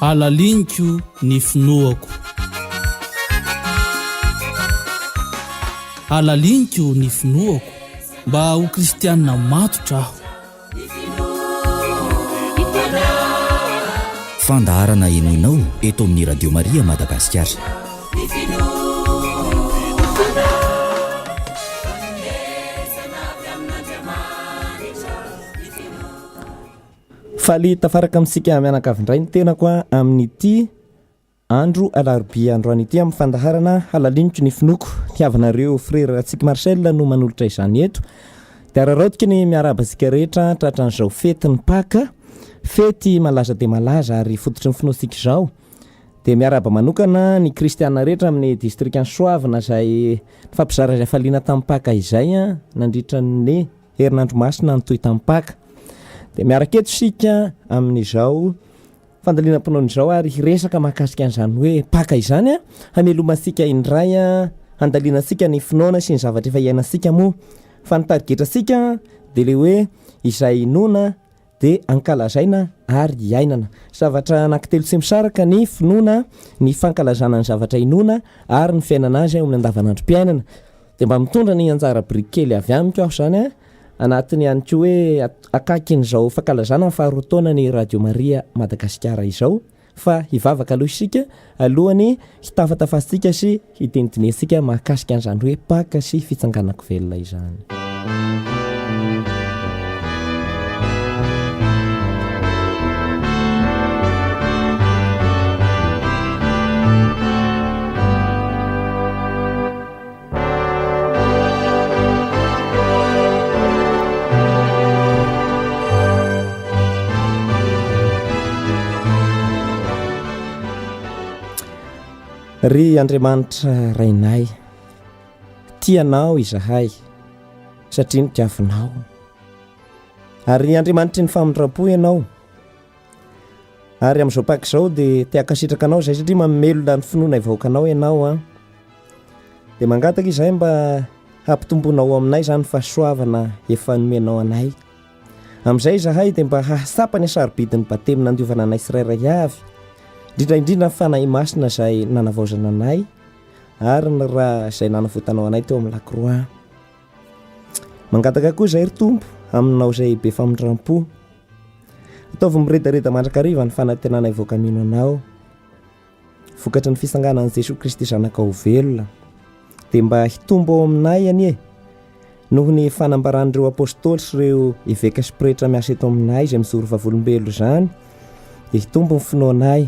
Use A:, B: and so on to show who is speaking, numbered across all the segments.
A: alaliniko ny finoako alaliniko ny finoako mba ho kristianina matotra aho
B: fandaharana enoinao eto amin'ny radio Maria Madagasikara
C: faly tafaraka amintsika mianakavindray ny tenako amin'ity andro alarobia andro an'ity amin'ny fandaharana halaliniko ny finoko tiavanareo frera Tsiky Marcel no manolotra izany eto dia raraotika ny miarabasika rehetra tratran'izao fety ny PAKA fety malaza dia malaza ary fototry ny finoantsika izao dia miaraba manokana ny kristiana rehetra amin'ny district Ansoavana izay fampizara izay faliana tamin'ny PAKA izay nandritra ny herinandro masina nytoy tamin'ny PAKA dia miaraka eto sika amin'izao fandalinam pinoana izao ary resaka mahakasika an'izany hoe PAKA izany hamelomantsika indray handalinantsika ny finoana sy ny zavatra efa iainantsika moa fa ny tarigetrasika dia le hoe izay inona dia ankalazaina ary iainana zavatra anankitelo sy misaraka ny finoana ny fankalazana ny zavatra inona ary ny fiainana azy amin'ny andavanandrom-piainana dia mba mitondra ny anjara birikely avy amiko aho izany anatiny ihany koa hoe akakin'izao fankalazana faharoataona ny radio Maria Madagasikara izao fa hivavaka aloha isika alohany hitafatafasitsika sy hitentinesika mahakasika an'izany hoe PAKA sy fitsanganako velona izany ry Andriamanitra rainay tianao izahay satria nitiavinao ary Andriamanitra ny famindram-po ianao ary amin'izao PAKA izao dia tiakasitraka anao izay satria mamelona ny finoana ivahoakanao ianao dia mangataka izahay mba hampitombonao aminay izany fahasoavana efa nomenao anay amin'izay izahay dia mba hahasapany sarobidiny batemina andiovana anay tsirairay avy indrindra fanahy masina izay nanavaozana anay ary ny raha izay nanavotanao anay teo amin'ny lakroa mangataka koa izay ry tompo aminao izay be famindram-po ataovy miredareda mandrakariva ny fanantenana ivoaka mino anao vokatry ny fisanganan'i Jesosy Kristy zanakao velona dia mba hitombo ao aminay anie noho ny fanambaran'ireo apôstôly sy ireo iveka sy pretra miasa eto aminay izay mizoro vavolombelo izany dia hitombo ny finoanay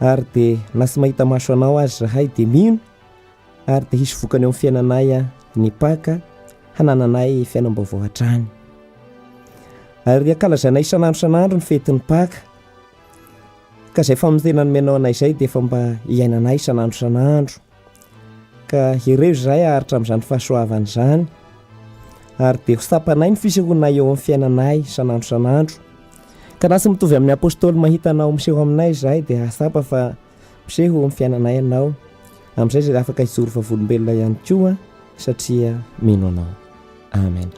C: ary dia na sy mahita maso anao azy zahay dia mino ary dia hisy vokany eo amin'ny fiainanay ny PAKA hanananay fiainam-baovao hatrany ary akalazanay isanandro ny fety ny PAKA ka izay famonjena nomenao anay izay dia efa mba iainanay isanandro ka ireo izay aharitra amin'izany fahasoavana izany ary dia hosapanay ny fisehoanay eo amin'ny fiainanay isanandro ka na sy mitovy amin'ny apôstôly mahita anao miseho aminay izahay dia hasapa fa miseho amin'ny fiainanay ianao amin'izay izay afaka hijoro vavolombelona ihany koa satria mino anao amen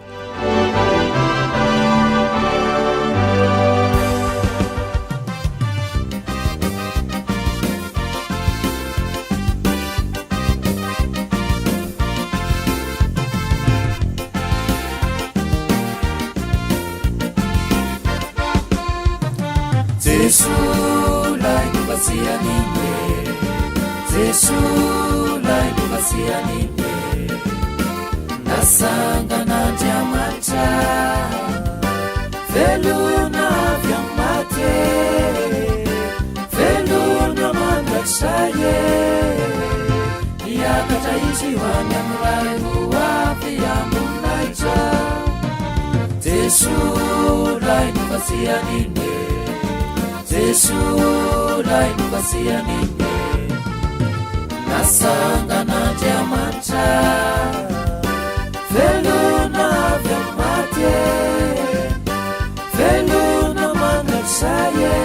D: Jesulai nubasianime Jesulai nubasianime Nasangana diamanta Veluna viamate Veluna mandasaye Yakataishi wanyamurai huwapi yamunaita Jesulai nubasianime Jesulai nubasianime Nasangana diamanta Veluna viamate Veluna mandasaye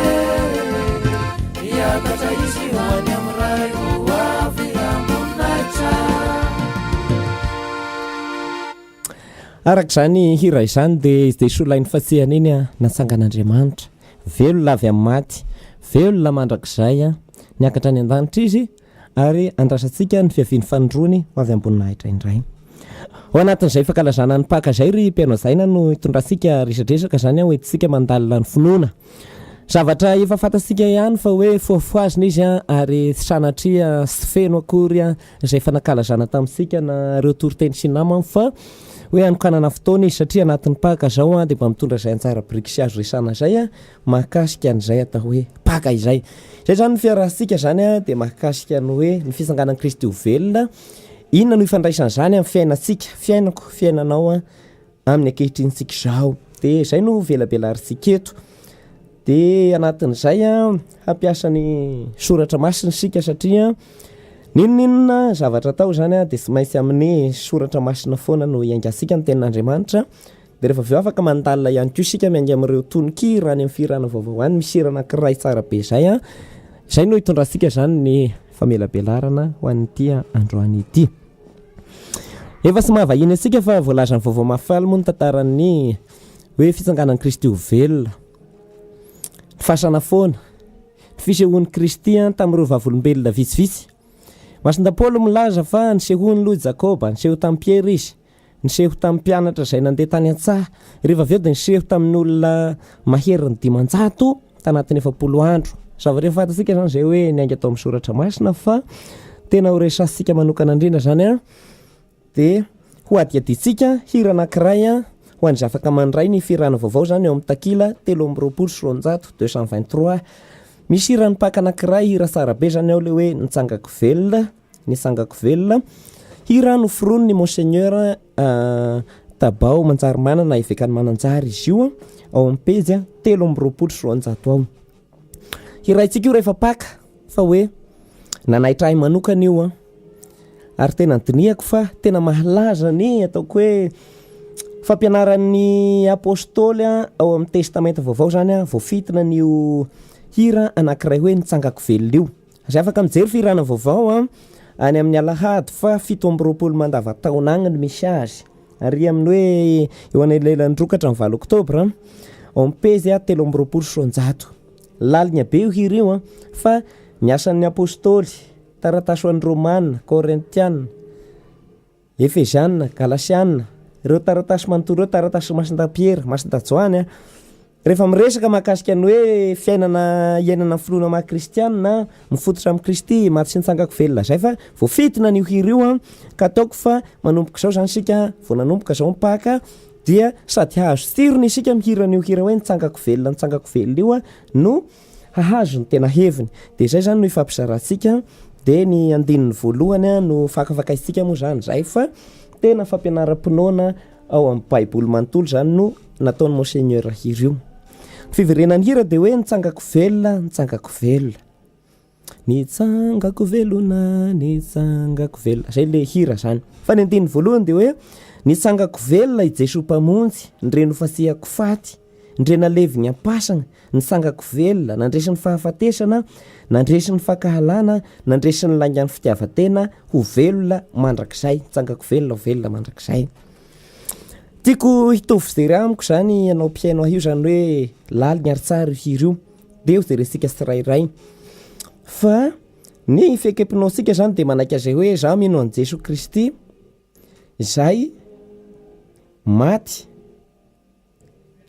D: Yakataishi wanyamurai huwapi yamunaita
C: araka izany hira izany dia Jesolay ny fatsiahana iny nasangan'Andriamanitra velona avy amin'ny maty velona mandrakizay a niakatra ny an-danitra izy ary andrasantsika ny fiaviany fanondrony ho avy amboninahitra indray ao anatin'izay fankalazana ny PAKA zay ry mpiaino zaina no itondrasika resatresaka zany hoe tsika mandalina ny finoana zavatra efa fantatsika ihany fa hoe foafoazina izy a ary sanatria sy feno akory a izay fanakalazana tamintsika na reo toriteny sy namany fa hoe anokanana fotoana izy satria anatin'ny PAKA zao a dia mba mitondra izay antsara biriky sy azo resana zay a mahakasika an'izay atao hoe PAKA izay zany ny fiarahantsika zany a dia mahakasika ny hoe ny fisanganan'i Kristy ho velona inona no ifandraisana zany amin'ny fiainantsika fiainanao a amin'ny ankehitrinytsika zao dia zay no velabelarintsika eto dia anatin'izay a hampiasa ny soratra masina sika satria ninonninona zavatra tao zany a dia sy maintsy amin'ny soratra masina foana no iangasika ny tenin'Andriamanitra dia rehefa avy eo afaka mandalina ihany koa sika mianga amin'ireo tononkira any amin'ny firana vaovao any misy hira anankiray tsara be zay a zay no hitondrasika zany ny famelabelarana ho an'ity androany ity efa sy mahavahiny antsika fa voalaza ny vaovao mafaly moa ny tantaran'ny hoe fitsanganan'i Kristy ho velona ny fasana foana ny fisehoan'i Kristy tamin'ireo vavolombelona vitsivitsy Masinda Paolo milaza fa niseho ny loha Jakoba niseho tamin'ny Pierre izy niseho tamin'ny mpianatra izay nandeha tany an-tsaha rehefa avy eo dia niseho tamin'ny olona mahery ny 500 tanatin'ny 70 andro zavatra fantatsika zany zay hoe niainga atao amin'ny soratra masina fa tena ho resansika manokana indrindra zany a dia ho adiaditsika hira anankiray a ho an'izay afaka mandray ny firana vaovao zany eo amin'ny takila 3:223 misy hira ny PAKA anankiray hira tsara be zany ao le hoe nitsangako velona hira noforoniny monseigneur Tabao manjary manana ivekany mananjary izy io ao amin'ny pejy 3:223 ao hira itsika io rehefa PAKA fa hoe nanaitra manokana io ary tena ndiniako fa tena mahalaza ny ataoko hoe fampianaran'ny apôstôly ao amin'ny testamenta vaovao zany voafitina n'io hira anankiray hoe nitsangako velona io zay afaka mijery firana vaovao any amin'ny alahady fa 7 mandavataona agny ny misy azy ary amin'ny hoe eo anelaelan'ny rokatra ny 9 oktobra ao amin'ny pejy 3:223 laligna be io hira io fa miasan'ny apôstôly taratasy ho an'ny Romanina, Korintiana, Efeziana, Galasiana ireo taratasy manontolo ireo taratasy Masinda Pierre, Masinda Joany rehefa miresaka mahakasika ny hoe fiainana iainana amin'ny finoana maha-kristianina mifototra amin'ny Kristy maty sy nitsangako velona zay fa voafitina n'io hira io ka ataoko fa manomboka zao zany sika vao nanomboka zao ny PAKA dia sady hahazo tsirony isika mihira n'io hira hoe nitsangako velona io no hahazo ny tena heviny dia zay zany no ifampizarantsika dia ny andininy voalohany no fakafakaisika moa zany zay fa tena fampianaram-pinoana ao amin'ny baiboly manontolo zany no nataony monseigneur hira io fiverenany hira dia hoe nitsangako velona zay le hira zany fa ny andininy voalohany dia hoe nitsangako velona i Jesosy mpamonjy ndreno fasihako faty ndrena levigny ampasagna nitsangako velona nandresy ny fahafatesana nandresy ny fakahalana nandresy ny laingany fitiavatena ho velona mandrakizay nitsangako velona mandrakizay tiako hitovy zery amiko zany ianao mpiaino io zany hoe laligny ary tsara hira io dia eo zeresika tsirairay fa ny fekepinaosika zany dia manaiky azay hoe zaho mino an'i Jesosy Kristy zay maty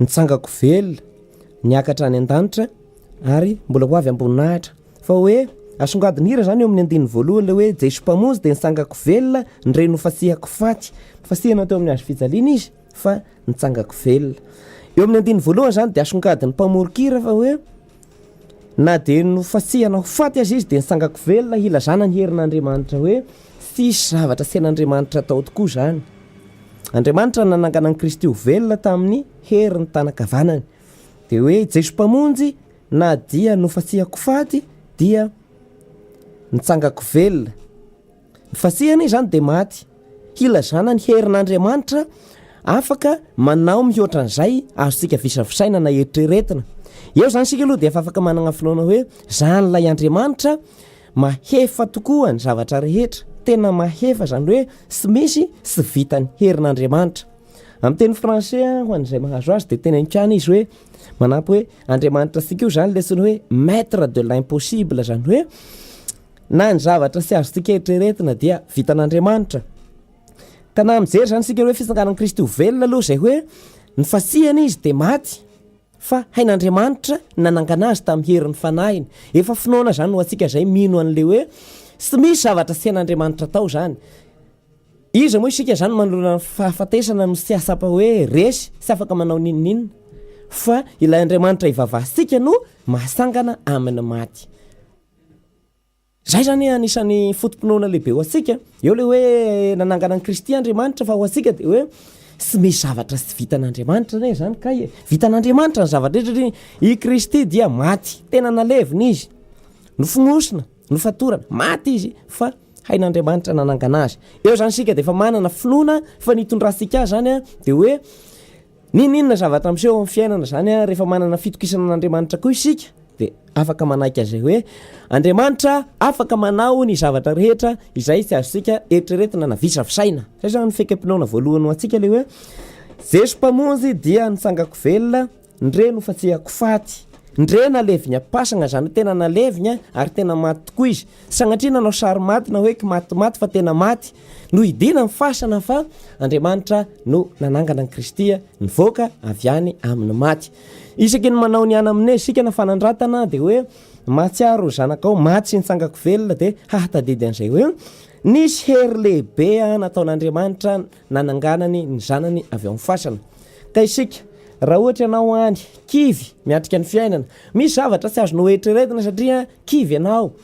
C: nitsangako velona niakatra any an-danitra ary mbola ho avy amboninahitra fa hoe asongadiny hira zany eo amin'ny andininy voalohany le hoe Jesosy mpamonjy dia nitsangako velona ndreno fasihako faty fasihana teo amin'ny azo fijaliana izy fa nitsangako velona eo amin'ny andininy voalohany zany dia asongadiny mpamorokira fa hoe na dia no fasihana ho faty azy izy dia nitsangako velona hilazana ny herin'Andriamanitra hoe tsisy zavatra sy an'Andriamanitra tao tokoa zany Andriamanitra nanangana an'i Kristy ho velona tamin'ny heriny tanakavanany dia hoe Jesosy mpamonjy na dia no fasihako faty dia nitsangako velona ny fasihana izy zany dia maty hilazana ny herin'Andriamanitra afaka manao mihoatra an'izay azontsika visavisaina na eritreretina eo zany sika aloha dia efa afaka manana finoana hoe zany lay Andriamanitra mahefa tokoa ny zavatra rehetra tena mahefa zany hoe sy misy sy vitany herin'Andriamanitra amin'ny teny français ho an'izay mahazo azy dia teny ankana izy hoe manampy hoe Andriamanitra sika io zany lesony hoe maître de l'impossible, zany hoe na ny zavatra sy azo sika eritreretina dia vitan'Andriamanitra. Ka na mijery zany sika hoe fisanganan'i Kristy ho velona aloha zay hoe ny fasiana izy dia maty, fa hain'Andriamanitra nanangana azy tamin'ny herin'ny fanahiny. Efa finoana zany ho antsika zay mino an'le hoe sy misy zavatra sy hain'Andriamanitra tao zany. Izy moa isika zany manolona fahafatesana no sy asapa hoe resy sy afaka manao ninninina, fa ilay Andriamanitra ivavahsika no mahasangana amin'ny maty. Zay zany anisan'ny fotompinoana lehibe ho antsika. Eo le hoe nanangana an'i Kristy Andriamanitra, fa ho antsika dia hoe sy misy zavatra sy vitan'Andriamanitra ne zany, ka vitan'Andriamanitra ny zavatra rehetra. I Kristy dia maty, tena nalevina izy, nofognosina, nofatorana, maty izy, fa hain'Andriamanitra nanangana azy. Eo zany sika dia efa manana finoana fa nitondrasika azy zany dia hoe ninninona zavatra miseho amin'ny fiainana zany rehefa manana fitokisana n'Andriamanitra koa isika dia afaka manaiky azy hoe Andriamanitra afaka manao ny zavatra rehetra izay tsy azosika eritreretina na visavisaina. Zay zany fekam-pinoana voalohany ho antsika le hoe Jeso mpamonjy dia nitsangako velona, ndre no fatsiako faty, ndre nalevy ny apasagna, zany tena nalevy ary tena maty tokoa izy. Sanatria nanao sary maty na hoe maty fa tena maty, no idina ny fasana fa Andriamanitra no nanangana an'i Kristy nivoaka avy any amin'ny maty. Isaky ny manao ny ana aminay sika na fanandratana dia hoe mahatsiaro zanakao maty sy nitsangako velona dia hahatadidy an'izay hoe nisy hery lehibe nataon'Andriamanitra nananganany ny zanany avy amin'ny fasana. Ka isika raha ohatra ianao any kivy miatrika ny fiainana, misy zavatra tsy azonao eritreretina satria kivy ianao,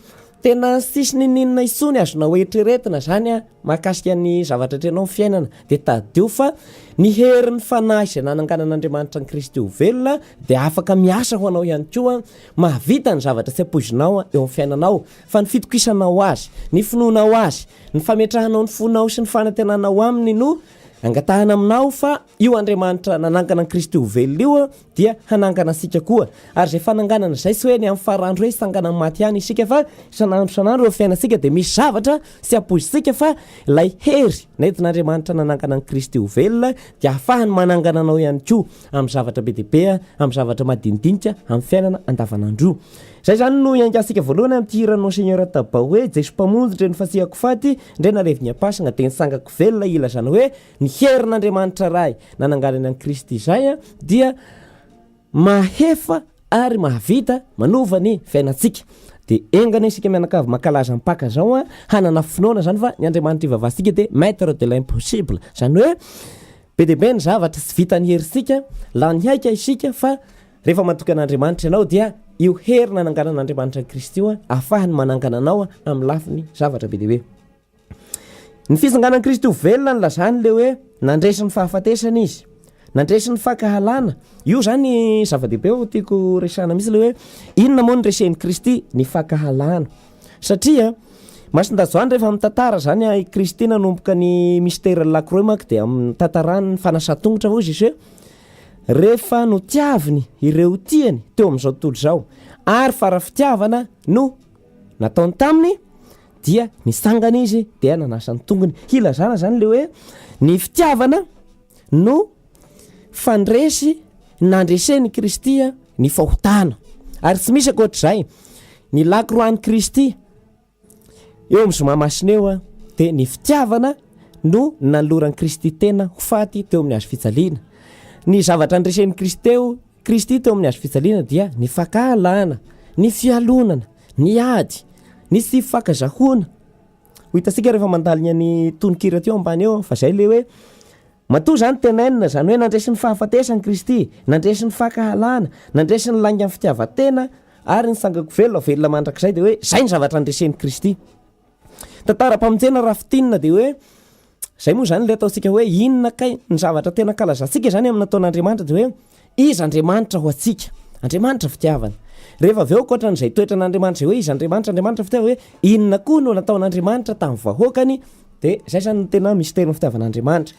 C: tena sisy ninninina isony azonao eritreretina zany mahakasika ny zavatra trenao ny fiainana, dia tadio fa ny herin'ny fanahy izay nananganan'Andriamanitra ny Kristy ho velona dia afaka miasa ho anao ihany koa, mahavita ny zavatra tsy ampoizinao eo amin'ny fiainanao, fa ny fitokisanao azy, ny finoanao azy, ny fametrahanao ny fonao sy ny fanantenanao aminy no angatahana aminao, fa io Andriamanitra nanangana an'i Kristy ho velona io dia hanangana asika koa. Ary zay fananganana zay sy hoe ny amin'ny farandro hoe sangana maty ihany isika, fa isanandro eo fiainasika dia misy zavatra sy ampoizisika, fa ilay hery nentin'Andriamanitra nanangana an'i Kristy ho velona dia ahafahany manangana anao ihany koa amin'ny zavatra be dehibe, amin'ny zavatra madinidinika amin'ny fiainana andavanandro. Zay zany no iangasika voalohany amin'ity hiranao Seigneur tabao hoe Jeso mpamonjy ndre nifasiako faty, ndre nalevy ny apasagna dia nitsangako velona, ila zany hoe ny herin'Andriamanitra ray nananganany an'i Kristy izay dia mahefa ary mahavita manova ny fiainantsika. Dia engana isika mianakavy makalaza amin'ny PAKA zao hanana finoana zany fa ny Andriamanitra ivavahsika dia maître de l'impossible, zany hoe be dehibe ny zavatra sy vitany herisika lany haika isika, fa rehefa matoky an'Andriamanitra ianao dia io hery nananganan'Andriamanitra Kristy io ahafahany manangana anao amin'ny lafiny zavatra be dehibe. Ny fisanganan'i Kristy ho velona ny lazany le hoe nandresy ny fahafatesana izy, nandresy ny fakahalana. Io zany zava-dehibe ho tiako resana mihitsy le hoe inona moa ny resen'i Kristy? Ny fakahalana. Satria masindazoany rehefa amin'ny tantara zany i Kristy nanomboka ny mystère lacroix manko dia amin'ny tantarany ny fanasan-tongotra ho izy hoe rehefa no tiaviny ireo tiany teo amin'izao tontolo izao, ary farafitiavana no nataony taminy dia nisangana izy dia nanasa ny tongony. Hilazana zany le hoe ny fitiavana no fandresy nandresen'i Kristy ny fahotana, ary tsy misy akoatr'izay ny lakroan'i Kristy eo amin'ny zoma masina eo dia ny fitiavana no nanoloran'i Kristy tena ho faty teo amin'ny hazo fijaliana. Ny zavatra nandresen'i Kristy teo amin'ny hazo fijaliana dia ny fakahalana, ny fialonana, ny ady, ny sy fakazahoana. Ho hitasika rehefa mandalina ny tononkira teo ambany eo, fa zay le hoe matoa zany tenainina zany hoe nandresy ny fahafatesany Kristy, nandresy ny fakahalana, nandresy ny lainga amin'ny fitiavatena ary ny sangako velona mandrakizay dia hoe zay ny zavatra nandresen'i Kristy. Tantaram-pamonjena rafitinina dia hoe zay moa zany le ataontsika hoe inona kay ny zavatra tena kalazantsika zany amin'ny nataon'Andriamanitra dia hoe izy Andriamanitra ho antsika, Andriamanitra fitiavana. Rehefa avy eo ankoatran'izay toetra n'Andriamanitra hoe izy Andriamanitra fitiavana, hoe inona koa no nataon'Andriamanitra tamin'ny vahoakany, dia zay zany tena mystère ny fitiavan'Andriamanitra.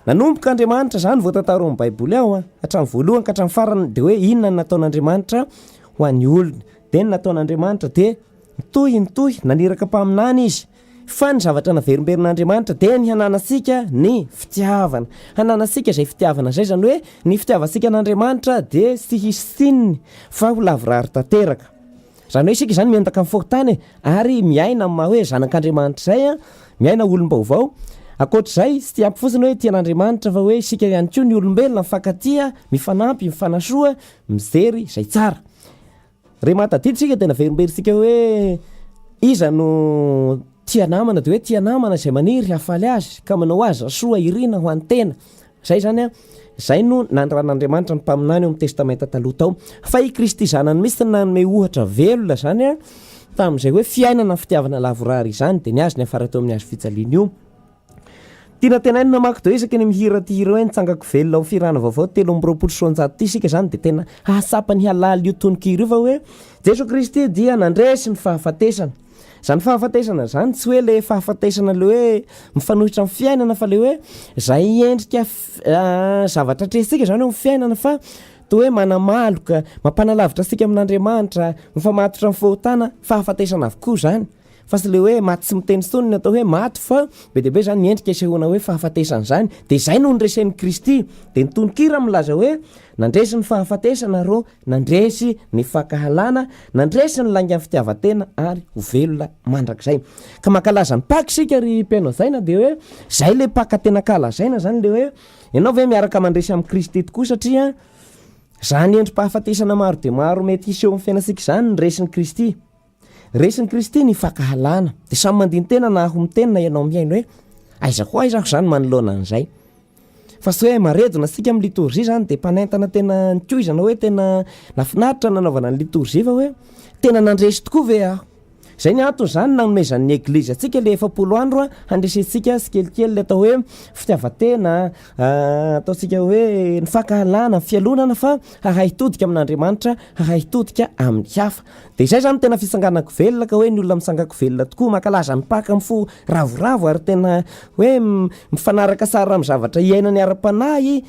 C: Nanomboka Andriamanitra zany voatantaro amin'ny Baiboly ao hatramin'ny voalohany ka hatramin'ny farany dia hoe inona no nataon'Andriamanitra ho an'ny olona, dia ny nataon'Andriamanitra dia nitohy naniraka mpaminany izy, fa ny zavatra naverimberinaandriamanitra dia ny hananasika ny fitiavana, hananasika izay fitiavana zay, zany hoe ny fitiavasika an'andriamanitra dia sy hisy sininy fa ho lavorary tanteraka. Zany hoe isika zany miendaka amin'ny fokontany ary miaina amin'ny maha hoe zanak'andriamanitra zay a, miaina olom-baovao. Akoatr'izay sy tia ampy fotsiny hoe tian'andriamanitra fa hoe isika ihany koa ny olombelona mifankatia, mifanampy, mifanasoa, mijery izay tsara. Re matadidisika dia naverimberisika hoe iza no tia namana dia hoe tia namana izay maniry hafaly azy ka manao azy soa irina ho an'ny tena. Zay zany a, zay no nandran'andriamanitra ny mpaminany eo amin'ny testamenta taloha tao. Fa i Kristy zanany mihitsy nanome ohatra velona zany a tamin'izay hoe fiainana fitiavana lavorary izany dia ny azy ny afara teo amin'ny azo fijaliana io. Tiana tenainy namaky do isaky ny mihira hoe nitsangako velona ho firana vaovao 320 ty isika zany dia tena hasapany halala io tononkira io fa hoe Jeso Kristy dia nandresy ny fahafatesana. Zany fahafatesana zany tsy hoe le fahafatesana le hoe mifanohitra amin'ny fiainana fa le hoe zay endrika zavatra tresika zany hoe fiainana fa toa hoe manamaloka, mampanalavitra sika amin'Andriamanitra, mifamatotra amin'ny fahotana, fahafatesana avokoa zany. Fa sy le hoe maty sy miteny stoniny atao hoe maty fa be dia be zany ny endrika isehoana hoe fahafatesana zany. Dia izay no nresen'ny Kristy. Dia nitononkira milaza hoe nandresy ny fahafatesana ro nandresy ny fakahalana, nandresy ny laingan'ny fitiavatena ary ho velona mandrakizay. Ka makalaza ny PAKA sika ry mpiaino zaina dia hoe zay le PAKA tena kalazaina zany le hoe ianao ve miaraka mandresy amin'ny Kristy tokoa satria zany endrim-pahafatesana maro dia maro mety iseho amin'ny fiainasika zany nresin'ny Kristy. Resin'ny Kristy ny fakahalana dia samy mandiny tena na aho miteny na ianao miaino hoe aizako aizako zany manoloana an'izay. Fa sy hoe maredona sika amin'ny liturgie zany dia mpanentana tena nikoizana hoe tena nafinaritra nanaovana ny liturgie fa hoe tena nandresy tokoa ve aho. Zay ny antony zany nanomezan'ny eglizy atsika le 100 andro handresentsika sikelikely le atao hoe fitiavatena, ataontsika hoe ny fakahalana, fialonana fa hahaitodika amin'Andriamanitra, hahaitodika amin'ny hafa. Dia izay zany tena fisanganako velona ka hoe ny olona misangako velona tokoa makalaza ny PAKA mifo ravoravo ary tena hoe mifanaraka sara amin'ny zavatra iainany ara-panahy,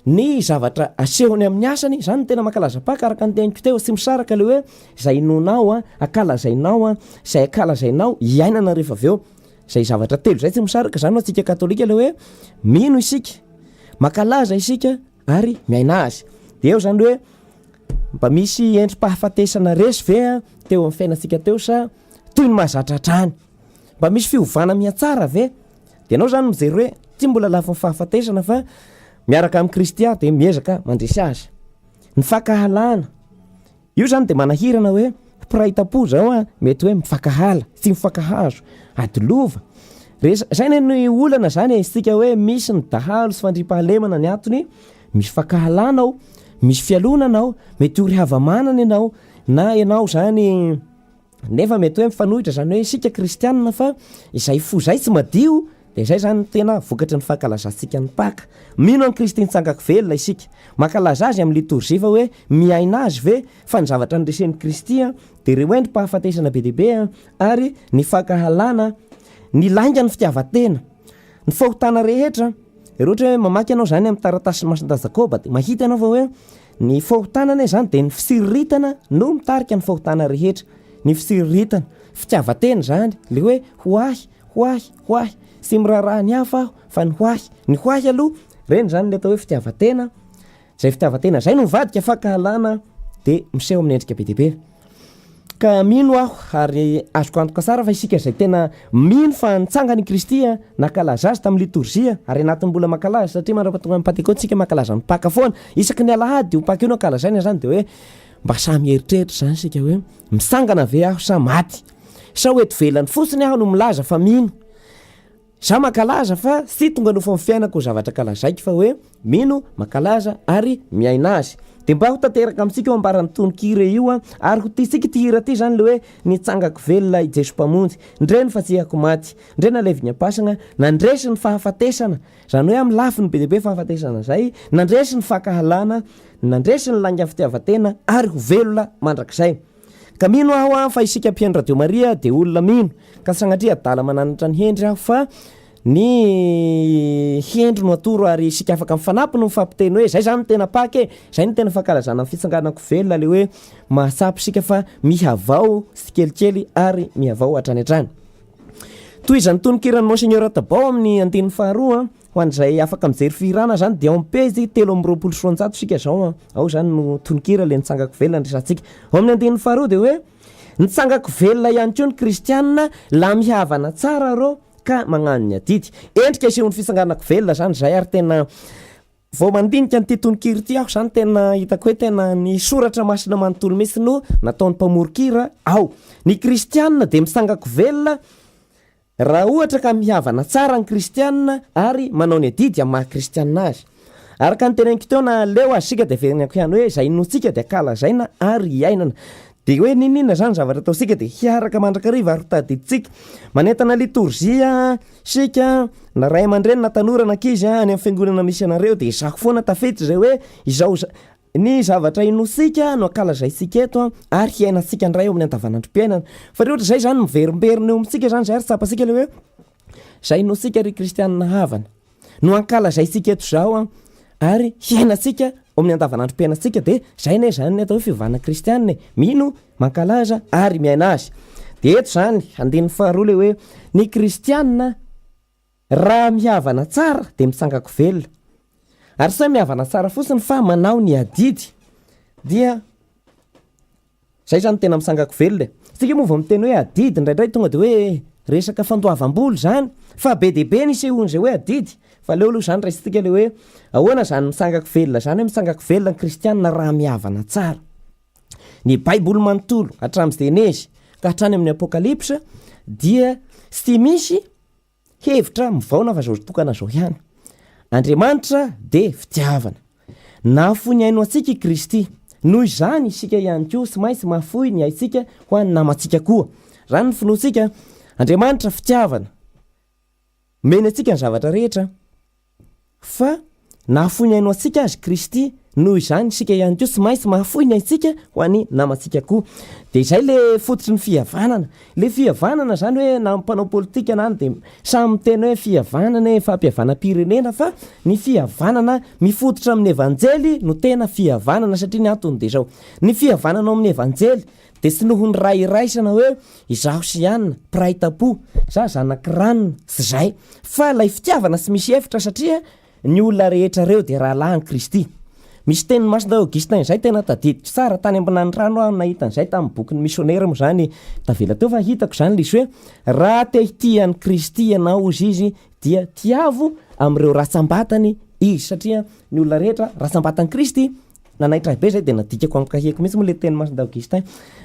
C: ny zavatra asehony amin'ny asany. Zany tena makalaza PAKA araka ny teniko teo sy misaraka le hoe izay inonao akalazainao izay akalazainao iainana rehefa avy eo. Izay zavatra telo izay tsy misaraka zany ho antsika katolika le hoe mino isika, makalaza isika ary miaina azy. Dia eo zany hoe mba misy endrim-pahafatesana resy ve teo amin'ny fiainantsika teo sa toy ny mahazatra hatrany, mba misy fiovana mihatsara ve. Dia ianao zany mijery hoe tsy mbola lafo ny fahafatesana fa miaraka amin'ny Kristy aho dia miezaka mandresy azy. Ny fakahalana io zany dia manahirana hoe mpiray tapo zao mety hoe mifakahala tsy mifakahazo adilova. Zay ny olana zany isika hoe misy ny dahalo sy fandripahalemana ny antony misy fakahalanao, misy fialonanao, mety ory havamanana ianao na ianao zany nefa mety hoe mifanohitra zany hoe isika kristianina fa izay fo zay tsy madio. Dia izay zany tena vokatry ny fankalazansika ny PAKA. Mino an'i Kristy nitsangako velona isika, mankalaza azy amin'ny liturgie fa hoe miaina azy ve fa ny zavatra nresen'ny Kristy dia ireo endrim-pahafatesana be deaibe ary ny fakahalana, ny laingany fitiavatena, ny fahotana rehetra. Raha ohatra hoe mamaky ianao zany amin'ny taratasy masinda Jakoba dia mahita ianao fa hoe ny fahotanana zany dia ny fisiriritana no mitarika ny fahotana rehetra. Ny fisiriritana, fitiavatena zany le hoe hoahy sy miraraha ny hafa aho fa ny hoahy aloha reny zany le atao hoe fitiavatena. Zay fitiavatena zay no mivadika fakahalana dia miseho amin'ny endrika be deaibe. Ka mino aho ary azoko antoka tsara fa isika zay tena mino fa nitsangany Kristy nakalaza azy tamin'ny liturgie ary anatin'ny mbola makalaza satria mandrapatonga amin'ny Pentecote tsika makalaza ny PAKA foana isaky ny alahady io PAKA io no kalazaina zany dia hoe mba samy heritreritra zany sika hoe misangana ve aho sa maty sa hoe velany fotsiny aho no milaza fa mino. Za makalaza fa sy tonga no fiainako zavatra kalazaiko fa hoe mino, makalaza ary miaina azy. Dia mba ho tanteraka amintsika ambarany tononkira io ary ho tisika ty hira ty zany le hoe nitsangako velona i Jeso mpamonjy, ndre ny fatsihako maty, ndre nalevy ny ampasana, nandresy ny fahafatesana. Zany hoe amin'ny lafiny be deaibe fahafatesana zay, nandresy ny fakahalana, nandresy ny laingan'ny fitiavatena ary ho velona mandrakizay. Ka mino aho fa isika mpihaino Radio Maria dia olona mino ka sanatria adala mananatra ny hendry aho fa ny hendry no atoro ary isika afaka mifanampy no mifampiteny hoe zay zany tena PAKA zay ny tena fankalazana ny fitsanganako velona le hoe mahatsapy isika fa mihavao sy kelikely ary mihavao hatrany hatrany. toy izany tononkirany monseigneur Tabao amin'ny andiny faharoa ho an'izay afaka mijery firana zany dia ao ampezy 320 sika zao ao zany no tononkira le nitsangako velona resantsika ao amin'ny andiny faharoa dia hoe nitsangako velona ihany koa ny kristianina la mihavana tsara reo ka magnano ny adidy endrika isehon'ny fisanganako velona zany zay ary tena vao mandinika nyity tononkira ty aho zany tena hitako hoe tena ny soratra masina manontolo mihitsy no nataon'ny mpamorokira ao ny kristianina dia misangako velona raha ohatra ka mihavana tsara ny kristianina ary manao ny adidy amin'ny maha-kristianina azy araka ny teneniko teo na leo azysika dia verenako ihany hoe zay notsika dia kalazaina ary hiainana dia hoe ninina zany zavatra ataosika dia hiaraka mandrakariva ary tadiditsika manentana litorzia sika na ray aman-dreny na tanorana ankizy any amin'ny fiangonana misy anareo dia izako foana tafety zay hoe izao ny zavatra inosika no akalazaitsika eto ary hiainantsika ndray eo amin'ny andavanandrom-piainana fa rehetra zay zany miverimberina eo amintsika zany zay ary tsapasika le hoe zay inosika ry kristianina havana no ankalazaitsika eto zao ary hiainantsika amin'ny andavanandrom-piainantsika dia zay ne zany ny atao hoe fivavahana kristianina mino mankalaza ary miaina azy dia eto zany andiny faharoa le hoe ny kristianina raha mihavana tsara dia misangako velona ary sa mihavana tsara fotsiny fa manao ny adidy dia zay zany tena misangako velona sika moa vao miteny hoe adidy indraindray tonga dia hoe resaka fandoavam-bolo zany fa be dehibe ny isehon'izay hoe adidy fa leo aloha zany raisitsika le hoe ahoana zany misangako velona zany hoe misangako velona ny kristianina raha mihavana tsara ny baiboly manontolo hatramin'ny Genèse ka hatrany amin'ny apokalipsa dia sy misy hevitra mivaona fa zao tokana zao ihany Andriamanitra dia fitiavana nafoy ny aino antsika i Kristy noho izany isika ihany koa sy maintsy mafoy ny aintsika ho an'ny namantsika koa zany ny finoantsika Andriamanitra fitiavana meny antsika ny zavatra rehetra fa nafoy ny aino antsika azy Kristy noho izany isika ihany koa sy maintsy mafoy ny aintsika ho an'ny namantsika koa dia izay le fototry ny fihavanana le fihavanana zany hoe na mpanao politika na any dia samy tena hoe fihavanana fampihavanam-pirenena fa ny fihavanana mifototra amin'ny evanjely no tena fihavanana satria ny antony dia zao ny fihavanana amin'ny evanjely dia sy noho ny ray iraisana hoe izaho sy ianina piray tapo za zanak'iranina sy zay fa lay fitiavana sy misy efitra satria ny olona rehetra reo dia rahalahy ny Kristy misy teny masina Augustin zay tena tadidiko tsara tany ambinany rano aho nahitan'izay tamin'ny bokin'ny missionnaire moa zany tavela teo fa hitako zany lisy hoe raha te hitian'ny Kristy ianao izy izy dia tiavo amin'ireo ratsambatany izy satria ny olona rehetra ratsambatany Kristy nanaitra be zay dia nadikako amin'ny kahiko mihitsy moa le teny masina Augustin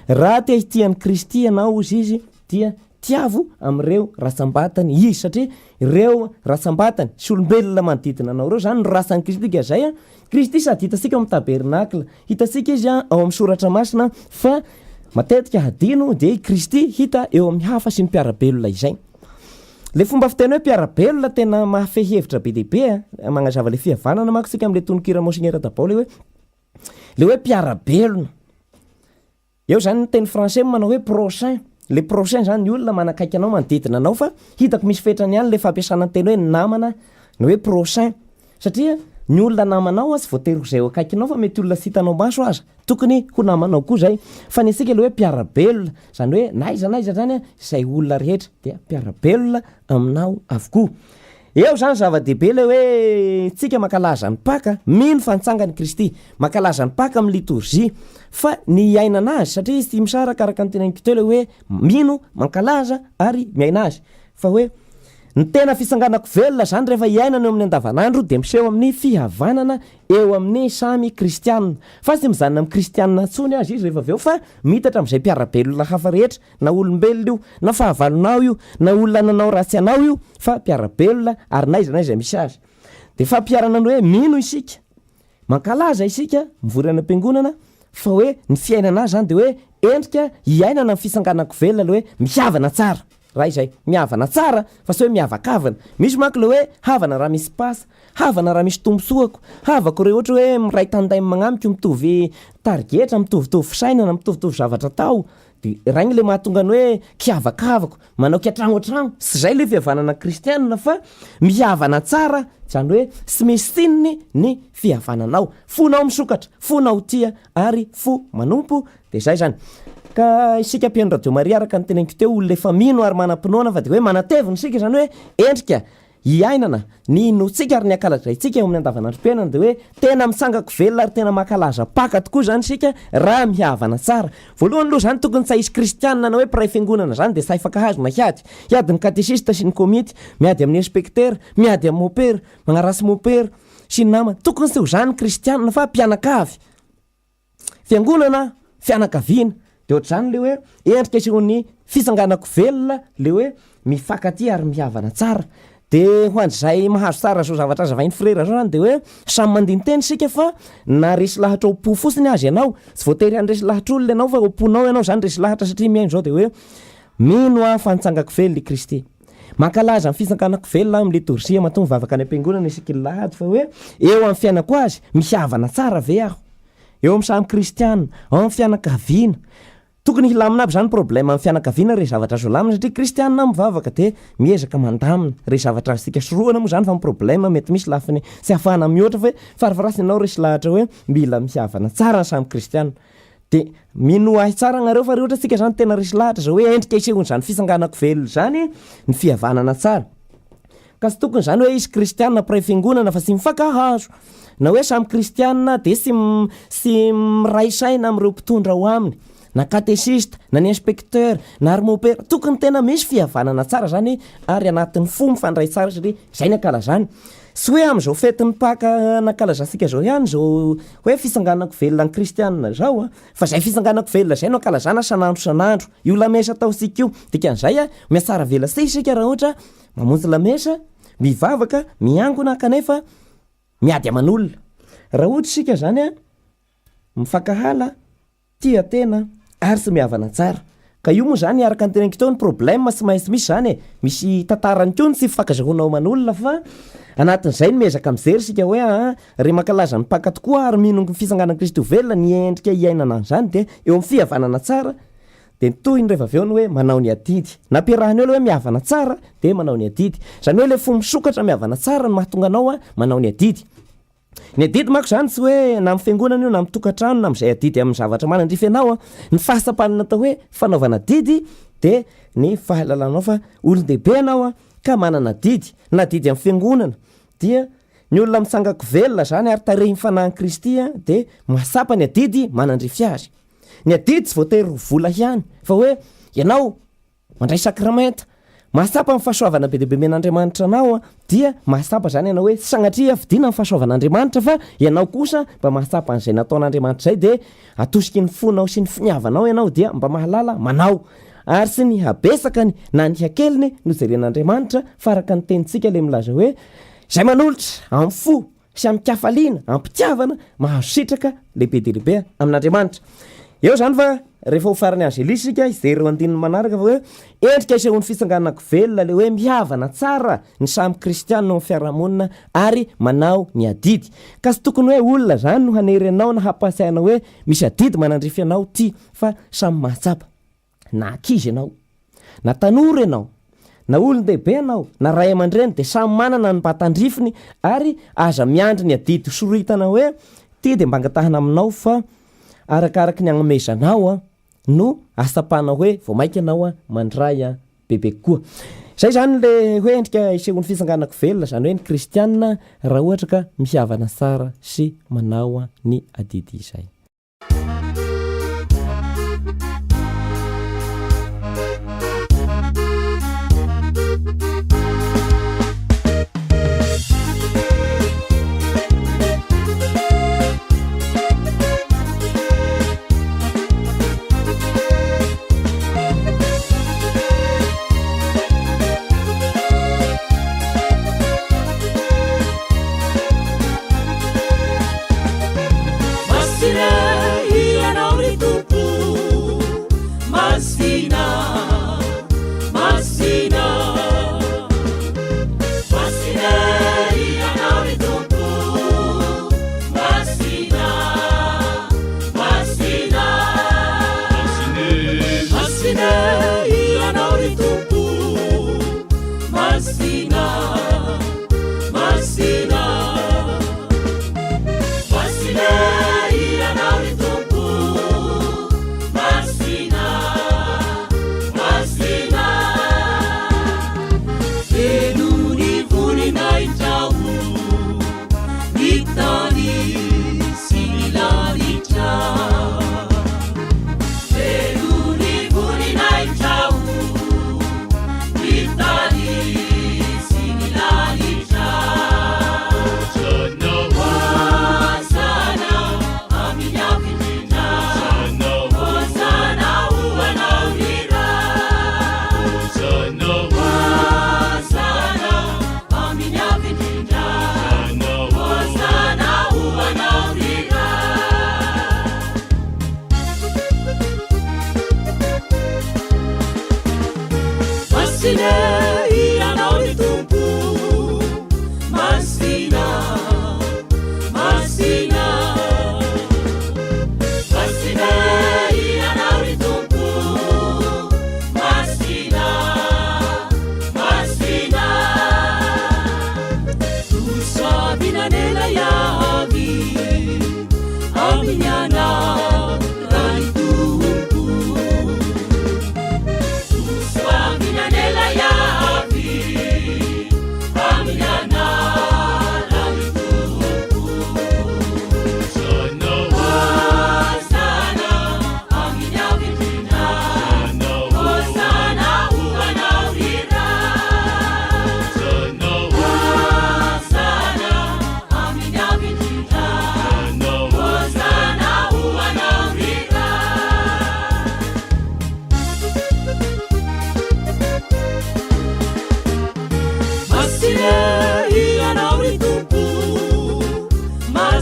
C: raha te hitian'ny Kristy ianao izy izy dia tiavo amin'ireo ratsambatany izy satria ireo ratsambatany sy olombelona manodidina anao reo zany no rasan'ny Kristy ka zay Kristy sady hitasika ao amin'ny tabernakla hitasika izy ao amin'ny soratra masina fa matetika hadino dia Kristy hita eo amin'ny hafa sy ny mpiarabelona izay le fomba fiteny hoe mpiarabelona tena mahafehevitra be dehibe magnazava le fihavanana manko sika amin'le tononkira monseigneur Tabao le hoe mpiarabelona eo zany ny teny français manao hoe prochain le prochain zany ny olona manakaiky anao manodidina anao fa hitako misy fetrany ihany le fampiasana ny teny hoe namana ny hoe prochain satria ny olona namanao sy voatery ho zay ho akaikinao fa mety olona sy hitanao maso aza tokony ho namanao koa zay fa ny asika le hoe mpiarabelona zany hoe naiza zany zay olona rehetra dia mpiarabelona aminao avokoa eo zany zava-dehibe le hoe tsika mankalaza ny PAKA mino fa nitsangany Kristy mankalaza ny PAKA amin'ny litorzia fa ny ainana azy satria izy ty misaraka araka ny teneniko teo le hoe mino mankalaza ary miaina azy fa hoe ny tena fisanganako velona zany rehefa hiainana eo amin'ny andavanandro dia miseho amin'ny fihavanana eo amin'ny samy kristianina fa sy mizanona amin'ny kristianina ntsony azy izy rehefa aveo fa mitatra amin'izay mpiarabelona hafa rehetra na olombelona io na fahavalonao io na olona nanao ratsy anao io fa mpiarabelona ary naiza misy azy dia fampiarana ny hoe mino isika mankalaza isika mivorana am-piangonana fa hoe ny fiainana azy zany dia hoe endrika hiainana amin'ny fisanganako velona le hoe mihavana tsara raha izay mihavana tsara fa sy hoe mihavakavana misy manko le hoe havana raha misy pasa havana raha misy tombosoako havako reo ohatra hoe miray tanday magnamiko mitovy targetra mitovitovy fisainana mitovitovy zavatra tao dia raigny le mahatonga ny hoe kihavakavako manao kiatragno sy zay le fihavanana kristianina fa mihavana tsara zany hoe sy misy sininy ny fihavananao fonao misokatra fonao tia ary fo manompo dia zay zany ka isika mpiaino radio maria araka ny teneniko teo olona efa mino ary manam-pinoana fa de hoe manatevina isika zany hoe endrika iainana ny notsika ary ny ankalazaitsika eo amin'ny andavanandrom-piainana de hoe tena misangako velona ary tena mankalaza paka tokoa zany sika raha mihavana tsara. Voalohany aloha zany tokony tsy hahisy kristianina na hoe mpiray fiangonana zany de saifaka hazo na hiady ny katesista sy ny komity, miady amin'ny inspecteur, miady amin'ny mopera, magnarasy mopera sy ny namana. Tokony tsy ho zany kristianina fa mpianakavy. Fiangonana, fianakaviana. De ohatr'izany le hoe endrika isehony fisanganako velona le hoe mifankaty ary mihavana tsara. De ho an'izay mahazo tsara zao zavatra azavainy frera zao zany de hoe samy mandiny-teny sika fa na resy lahatra opo fotsiny azy ianao, tsy voatery andresy lahatra olona ianao fa oponao ianao zany resy lahatra satria miaino zao de hoe mino fa nitsangako velona i Kristy. Mankalaza amin'ny fisanganako velona amin'ny liturgia mahatonga mivavaka any am-piangonana isika lahatra fa hoe eo amin'ny fiainako azy mihavana tsara ve aho. Eo amin'ny samy kristianina, ao amin'ny fianakaviana. Tokony hilamina aby zany problème amin'ny fianakaviana re zavatra azo lamina satria kristianina mivavaka de miezaka mandamina re zavatra aztsika soroana moa zany fa problème mety misy lafiny tsy hafahana mihoatra fa hoe farafarasy ianao resy lahatra hoe mila mihavana tsara ny samy kristianina. De mino ahy tsara anareo fa rehetra tsika zany tena resy lahatra zao hoe endrika isehony zany fisanganako velona zany ny fihavanana tsara. Ka tsy tokony zany hoe izy kristianina mpiray fiangonana fa tsy mifankahazo na hoe samy kristianina de sy miray saina amin'ireo mpitondra ho aminy. Na katesista, na ny inspecteur, na ary mopera, tokony tena misy fihavanana tsara zany ary anatin'ny fo mifandray tsara satria izay ny ankalazany. Tsy hoe amin'izao fetin'ny PAKA nankalazatsika zao ihany zao hoe fisanganako velona ny kristianina zao fa izay fisanganako velona izay no ankalazana sanandro. Io lamesa ataosika io, dikan'izay miatsara vela sy isika raha ohatra mamonjy lamesa, mivavaka, miangona kanefa miady aman'olona. Raha ohatra isika zany mifankahala, tia tena ary tsy mihavana tsara. Ka io moa zany araka ny teneniko teo ny problème tsy maintsy misy zany misy tantarany koa ny tsy fifankazahoana aman'olona fa anatin'izay ny miezaka mijery sika hoe re mankalaza ny PAKA tokoa ary mino ny fisanganana Kristy velona ny endrika iainana an'izany de eo amin'ny fihavanana tsara de toy ny rehefa avy eo ny hoe manao ny adidy. Nampiarahany eo le hoe mihavana tsara de manao ny adidy. Zany hoe le fo misokatra mihavana tsara no mahatonga anao manao ny adidy. Ny adidy mako zany tsy hoe na amin'ny fiangonana io na amin'ny tokantrano na amin'izay adidy amin'ny zavatra manandrify anao ny fahasapanana atao hoe fanaovana adidy de ny fahalalanao fa olon-dehibe anao ka manana adidy na adidy amin'ny fiangonana dia ny olona mitsangako velona zany ary tarehy mifanahin'i Kristy de mahasapa ny adidy manandrify azy. Ny adidy tsy voatery vola ihany fa hoe ianao mandray sakramenta mahasapa amin'ny fahasoavana be dehibe men'Andriamanitra anao dia mahasapa zany ianao hoe sanatria vidina amin'ny fahasoavan'Andriamanitra fa ianao kosa mba mahasapa an'izay nataon'Andriamanitra zay de atosiky ny fonao sy ny finiavanao ianao dia mba mahalala manao ary sy ny habesakany na ny hakeliny no jeren'Andriamanitra faraka ny tenitsika le milaza hoe zay manolotra amin'ny fo sy amin'ny kafaliana amin'ny mpitiavana mahazo sitraka lehibe de lehibe amin'Andriamanitra. Eo zany fa rehefa ho farany angelisika izay andininy manaraka fa hoe endrika isehony fisanganako velona le hoe mihavana tsara ny samy kristianina amin'ny fiarahamonina ary manao ny adidy. Ka tsy tokony hoe olona zany no hanery anao na hampasaina hoe misy adidy manandrify anao ty fa samy mahatsapa. Na ankizy ianao, na tanora ianao, na olon-dehibe ianao, na ray aman-dreny de samy manana ny mbatandrifiny ary aza miandry ny adidy soritana hoe ty de mba angatahana aminao fa arakaraky ny agnomezanao no asapanao hoe vao maika anao mandray bebe koa. Zay zany le hoe endrika isehony fisanganako velona zany hoe ny kristianina raha ohatra ka mihavana tsara sy manao ny adidy izay.
D: Masira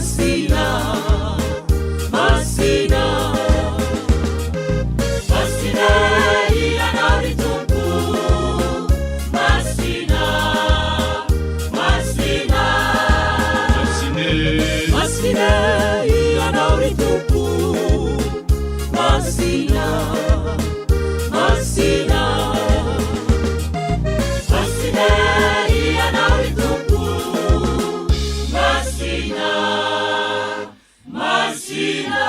D: masina masina masina ianao ry tompo masina masina masina ianao ry tompo masina masina masina ianao ry tompo masina masina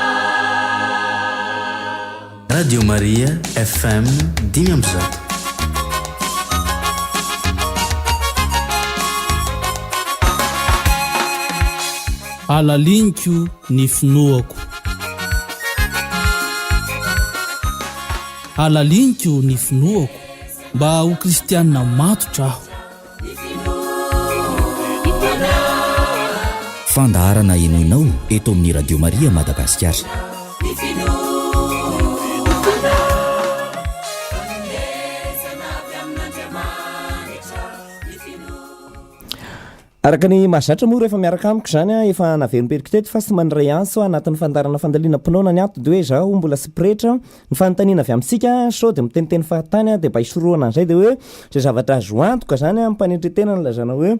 E: Radio Maria FM 10
A: alaliniko ny finoako alaliniko ny finoako mba ho kristianina matotra aho
B: fandaharana inoinao eto amin'ny Radio Maria Madagasikara.
C: araka ny mahazatra moa rehefa miaraka amiko zany efa naverimperiko teto fa sy mandray anso anatin'ny fandarana fandalina pinoana ny ato de hoe zaho mbola sy pretra ny fanontaniana avy amintsika sao de miteniteny fahatany de mba hisoroana an'izay de hoe zay zavatra azo antoka zany mpanetretena ny lazana hoe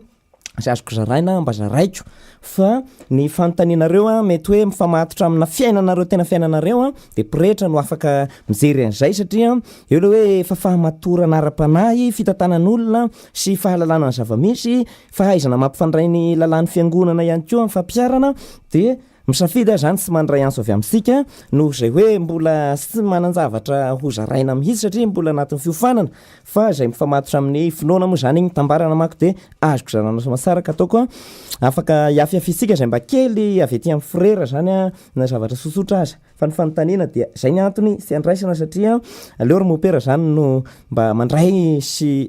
C: zay azoko zaraina mba zaraiko fa ny fanontanianareo mety hoe mifamatotra amina fiainanareo tena fiainanareo de pretra no afaka mijery an'izay satria eo le hoe efa fahamatorana ara-panahy fitantanan'olona sy fahalalana ny zava-misy fahaizana mampifandray ny lalan'ny fiangonana ihany koa fampiarana de misafidy zany sy mandray anso avy amintsika no zay hoe mbola sy manan-javatra ho zaraina mihitsy satria mbola anatin'ny fiofanana fa zay mifamatotra amin'ny finoana moa zany tambarana mako de azoko zanana somasaraka ataoko afaka iafiafisika zay mba kely avy ety amin'ny frera zany na zavatra sosotra azy fa ny fanontaniana dia zay ny antony sy andraisana satria aleo ry mopera zany no mba mandray sy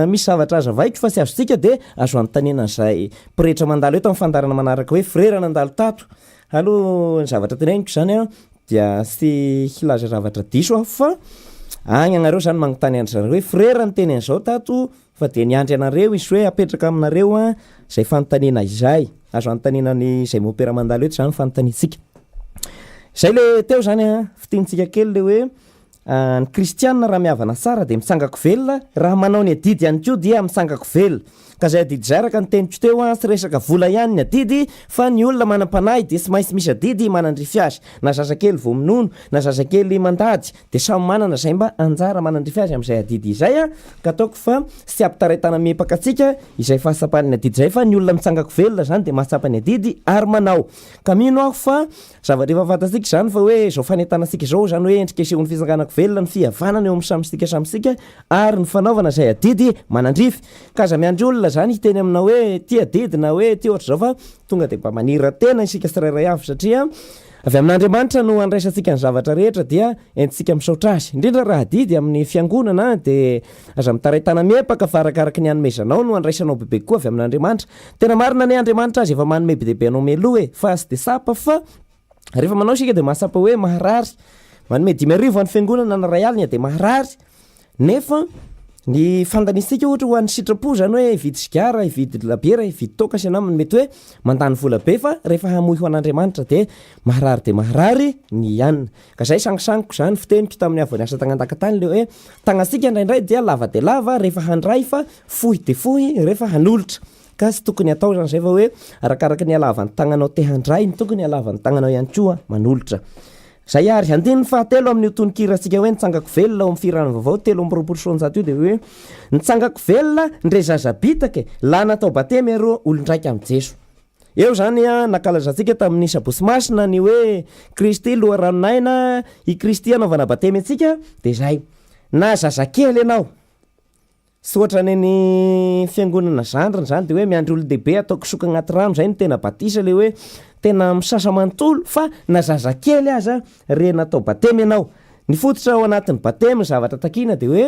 C: misy zavatra azo avaiko fa sy azosika de azo anontaniana zay pretra mandalo eto amin'ny fandarana manaraka hoe frera nandalo tato alo ny zavatra teneniko zany dia sy hilaza zavatra diso aho fa agny anareo zany magnontany andry hoe frera ny teny an'izao tato fa de niandry anareo izy hoe apetraka aminareo zay fanontaniana izay azo anontaniana ny zay mopera mandalo eto zany fanontaniantsika zay le teo zany fitiantsika kely le hoe ny kristianina raha miavana tsara de mitsangako velona raha manao ny adidy ihany koa dia mitsangako velona ka zay adidy zay araka ny teniko teo sy resaka vola ihany ny adidy fa ny olona manam-panahy de sy maintsy misy adidy manandrify azy na zazakely voaminaono na zazakely mandady de samy manana zay mba anjara manandrify azy amin'izay adidy izay ka ataoko fa sy ampitaraitana miepaka atsika izay fahasapan'ny adidy zay fa ny olona mitsangako velona zany de mahatsapa ny adidy ary manao ka mino aho fa zavatra efa fantatsika zany fa hoe zao fanentanasika zao zany hoe endrika esehon'ny fisanganako velona ny fihavanana eo amin'ny samysika ary ny fanaovana zay adidy manandrify ka za miandry olona zany hiteny amina hoe ty adidy na hoe ty ohatra zao fa tonga de mba manira tena isika sirairay avy satria avy amin'Andriamanitra no andraisantsika ny zavatra rehetra dia entsika misaotra azy indrindra raha adidy amin'ny fiangonana de aza mitaraitana miepaka fa arakaraka ny anomezanao no andraisanao bebe koa avy amin'Andriamanitra tena marina ny Andriamanitra azy efa manome be dehibe anao meloa fa sy de sapa fa rehefa manao sika de mahasapa hoe maharary manome 10,000 any fiangonana na ray alina de maharary nefa ny fandanisika ohatra ho an'ny sitrapo zany hoe hividy sigara hividy labiera hividy toka sy anaminy mety hoe mandany vola be fa rehefa hamoy ho an'Andriamanitra de maharary ny ianina ka zay sangisangiko zany fiteniko tamin'ny avy asa tagnandaka-tany le hoe tagnasika indraindray dia lava de lava rehefa handray fa fohy de fohy rehefa hanolotra ka sy tokony atao zany zay fa hoe arakaraka ny alavan'ny tagnanao te handray ny tokony alavan'ny tagnanao ihany koa manolotra zay ary andiny fahatelo amin'ny tononkiratsika hoe nitsangako velona ao amin'ny firana vaovao 3 de hoe nitsangako velona ndre zazabitaka lana tao batemy aro olondraiky amin'ny Jeso eo zany nakalazantsika tamin'ny sabosy masina ny hoe Kristy loha ranonaina i Kristy anaovana batemy atsika de zay na zazakely ianao sy ohatra ny fiangonana zandrany zany de hoe miandry olo-dehibe ataoko soka agnaty rano zay ny tena batisa le hoe tena misasa manontolo fa na zazakely aza re natao batemy ianao ny fototra ao anatin'ny batemy zavatra takina de hoe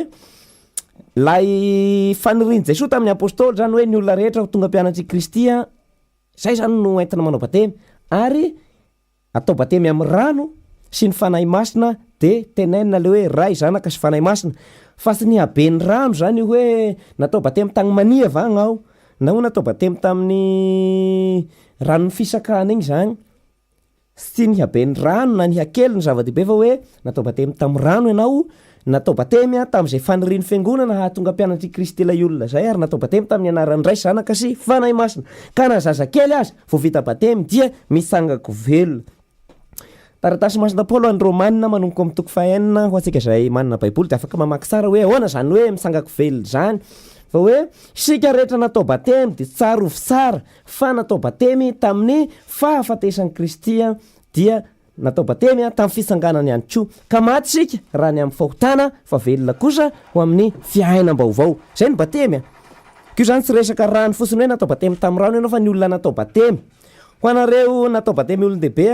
C: lay faniriny Jesoa tamin'ny apôstôly zany hoe ny olona rehetra tonga mpianatry Kristy zay zany no entina manao batemy ary atao batemy amin'ny rano sy ny fanahy masina de tenenina le hoe ray zanaka sy fanahy masina fa sy ny habe ny rano zany hoe natao batemy tagny mania vagna ao na ho natao batemy tamin'ny ranony fisakana igny zany sy ny habeny rano na ny hakely ny zava-dehibe fa hoe natao batemy tamin'ny rano ianao natao batemy tamin'izay faniriny fiangonana hahatonga mpianatry kristy ilay olona zay ary natao batemy tamin'ny anaran'ny ray zanaka sy fanahy masina ka na zazakely azy vao vita batemy dia misangako velona. Taratasy masina Paolo any Romanina manomboka amin'ny toko fahenina ho antsika izay manana baiboly dia afaka mamaky tsara hoe ahoana zany hoe misangako velona zany fa hoe sika rehetra natao batemy dia tsara ovy tsara fa natao batemy tamin'ny fahafatesan'ny Kristy dia natao batemy tamin'ny fisanganany ihany koa ka maty sika raha ny amin'ny fahotana fa velona kosa ho amin'ny fiainam-baovao zay ny batemy koa zany tsy resaka rano fotsiny hoe natao batemy tamin'ny rano ianao fa ny olona natao batemy ho anareo natao batemy olon-dehibe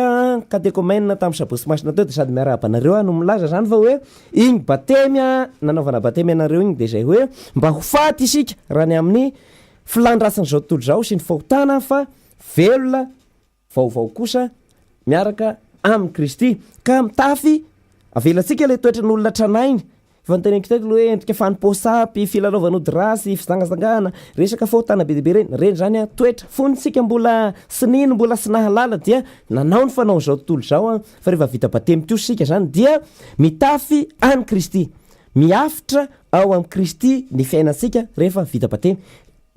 C: katekomena tamin'ny sabosy masina teo dia sady miarahaba anareo no milaza zany fa hoe igny batemy nanaovana batemy anareo igny dia zay hoe mba ho faty isika raha ny amin'ny filandrasan'izao tontolo zao sy ny fahotana fa velona vaovao kosa miaraka amin'ny Kristy ka mitafy avelantsika ilay toetra n'olona tranainy fa nyteneniko teto hoe endrika fanimposapy filalaovan'ody rasy fizangasangana resaka fahotana be dehibe reny zany toetra fonitsika mbola sininy mbola sy nahalala dia nanao ny fanao zao tontolo zao fa rehefa vita batemy teo sika zany dia mitafy any Kristy miafitra ao amin'ny Kristy ny fiainantsika rehefa vita batemy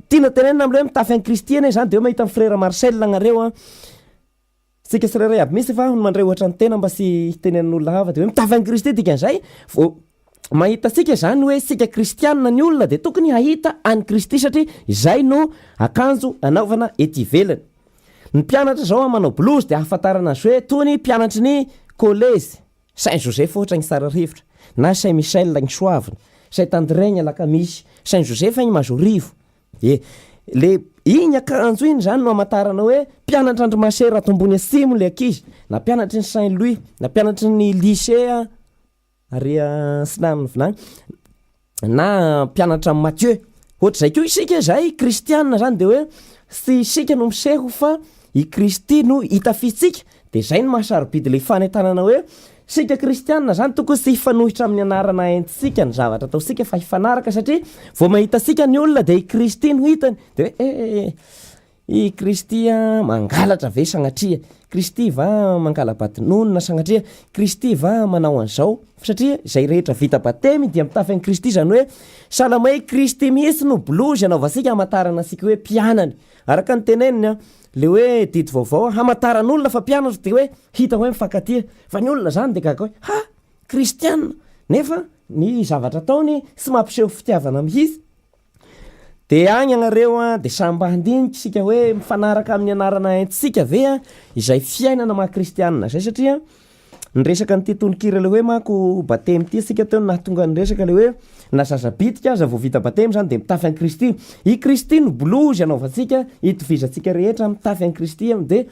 C: tiana tenenina am'le hoe mitafy any Kristy ane zany dia mahita amin'ny frère Marcel agnareo sika sirairay aby misy fa mandray ohatra ny tena mba sy hitenenan'olona hafa dia hoe mitafy any Kristy dikan'izay mahita sika zany hoe sika kristianina ny olona dia tokony hahita any Kristy satria izay no akanjo anaovana ety ivelany. Ny mpianatra zao manao blouse dia ahafantarana azy hoe tony mpianatry ny collège Saint Joseph ohatra ny Sararivotra na Saint Michel ny Soavina Saint André ny Alakamisy Saint Joseph ny Mazorivo le igny akanjo iny zany no amatarana hoe mpianatra Andromasera ato ambony asimo le ankizy na mpianatry ny Saint Louis na mpianatry ny lycée ary sinaminy vinany na mpianatra Mathieu ohatra zay koa isika zay kristianina zany dia hoe sy isika no miseho fa i Kristy no hitafitsika dia zay no mahasarobidy le fanentanana hoe sika kristianina zany tokony sy hifanohitra amin'ny anarana entsika ny zavatra ataosika fa hifanaraka satria vao mahita sika ny olona dia i Kristy no hitany dia hoe i Kristy mangalatra ve sagnatria Kristy va mangala batinonina sagnatria Kristy va manao an'izao satria izay rehetra vita batemy dia mitafy any Kristy zany hoe salama hoe Kristy mihitsy no blouse anaovasika hamatarana asika hoe mpianany araka ny teneniny le hoe didy vaovao hamatarana fa mpianatra dia hoe hita hoe mifankatia fa ny olona zany dia gaga hoe ha kristianina nefa ny zavatra ataony sy mampiseho fitiavana mihitsy dia agny agnareo dia samba handinika sika hoe mifanaraka amin'ny anarana entsika ve izay fiainana maha kristianina zay satria nyresaka ny titonikira le hoe mako batemy ty sika teo nahatonga nyresaka le hoe na zazabitika aza vao vita batemy zany dia mitafy any Kristy i Kristy no blouse anaovantsika itovizatsika rehetra mitafy any Kristy dia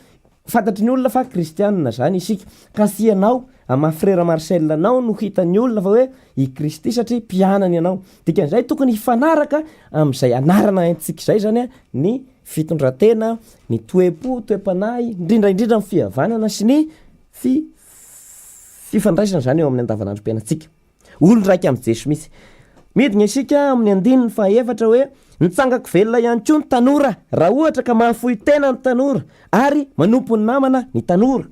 C: fantatry ny olona fa kristianina zany isika ka sy ianao ama frère Marcel anao no hitany olona fa hoe i Kristy satria mpianany ianao dikan'izay tokony hifanaraka amin'izay anarana entsika izay zany ny fitondratena ny toe-panahy indrindraindrindra amin'ny fihavanana sy ny fifandraisana zany eo amin'ny andavanandrom-piainantsika olo raiky amin'ny Jeso misy midina isika amin'ny andininy fahaefatra hoe nitsangako velona ihany koa ny tanora raha ohatra ka mahafohy tena ny tanora ary manompo ny namana ny tanora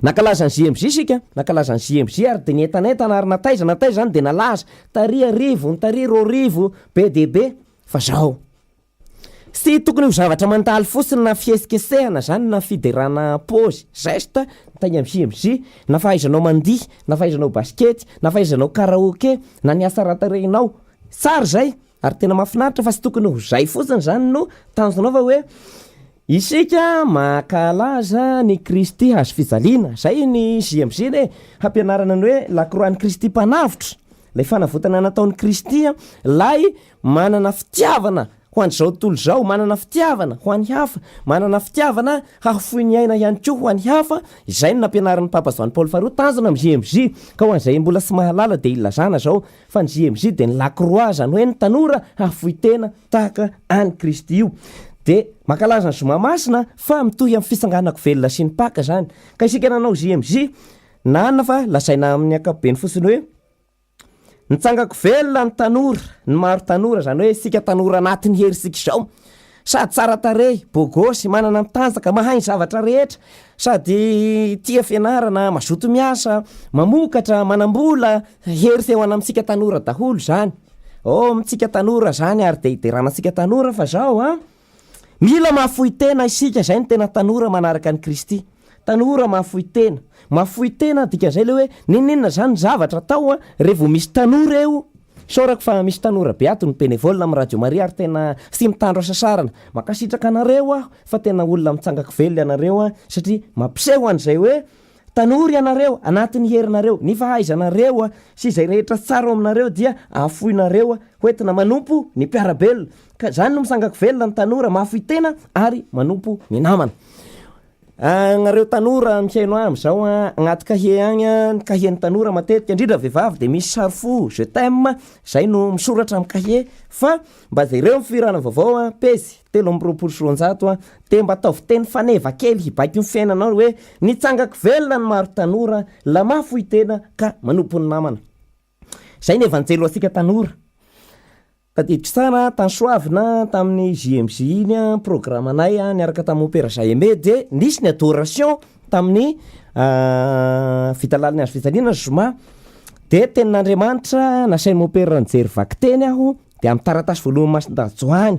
C: nakalaza ny JMJ sika nakalaza ny JMJ ary dia nientanentana ary nataiza zany dia nalaza taria rivo ny taria roarivo be dehibe fa zao sy tokony ho zavatra mandaly fotsiny na fiesikesehana zany na fiderana pôzy geste tagny amin'ny JMJ na fahaizanao mandihy na fahaizanao baskety na fahaizanao karaoke na ny asa ratarehinao tsara zay ary tena mahafinaritra fa sy tokony ho zay fotsiny zany no tanjonao fa hoe isika makalaza ny Kristy hazo fijaliana zay ny JMJ ne hampianarana ny hoe lakroan'ny Kristy mpanavotra lay fanavotana nataon'ny Kristy lay manana fitiavana ho an'izao tontolo zao manana fitiavana ho an'ny hafa manana fitiavana hahafohy ny aina ihany koa ho an'ny hafa izay no nampianaran'ny Papa Joany Paul faharoa tanjona amin'ny JMJ ka ho an'izay mbola sy mahalala dia ilazana zao fa ny JMJ dia ny lakroa zany hoe ny tanora hahafohy tena tahaka any Kristy io dia makalaza ny zoma masina fa mitohy amin'ny fisanganako velona sy ny PAKA zany ka isika nanao JMJ na anna fa lazaina amin'ny ankapobeny fotsiny hoe nitsangako velona ny tanora ny maro tanora zany hoe sika tanora anatin'ny herisika izao sady tsara tare bogosy manana mitanjaka mahay zavatra rehetra sady tia fianarana mazoto miasa mamokatra manambola hery sehoana amintsika tanora daholo zany mitsika tanora zany ary deideranasika tanora fa zao mila mahafoy tena isika zay ny tena tanora manaraka ny Kristy tanora mahafoy tena dikan'izay le hoe ninina zany zavatra tao rehevo misy tanora eo sorako fa misy tanora beato ny bénévole amin'ny Radio Maria ary tena sy mitandro asasarana makasitraka anareo fa tena olona mitsangako velona anareo satria mampiseho an'izay hoe tanora ianareo anatin'ny herinareo ny fahaizanareo sy izay rehetra tsara aminareo dia afoinareo hoentina manompo ny mpiarabelona ka zany no misangako velona ny tanora mahafoy tena ary manompo ny namana nareo tanora mihaino am'izao agnaty kahie agny kahien'ny tanora matetika indrindra vehivavy de misy sarifo je t'aime zay no misoratra amin'ny kahie fa mba zay ireo mifirana vaovao pezy 3 de mba ataovy teny faneva kely hibaiky ny fiainanao hoe nitsangako velona ny maro tanora la mahafoy tena ka manompo ny namana zay ny evanjelo asika tanora tadidiko sana tansoavina tamin'ny JMJ iny programme anay niaraka tamin'ny opéra Jaime de nisy ny adoration tamin'ny vitalaliny azo fijaliana zoma de tenin'Andriamanitra nasain'ny opéra nijery vaky teny aho de amin'ny taratasy voalohany masindajoany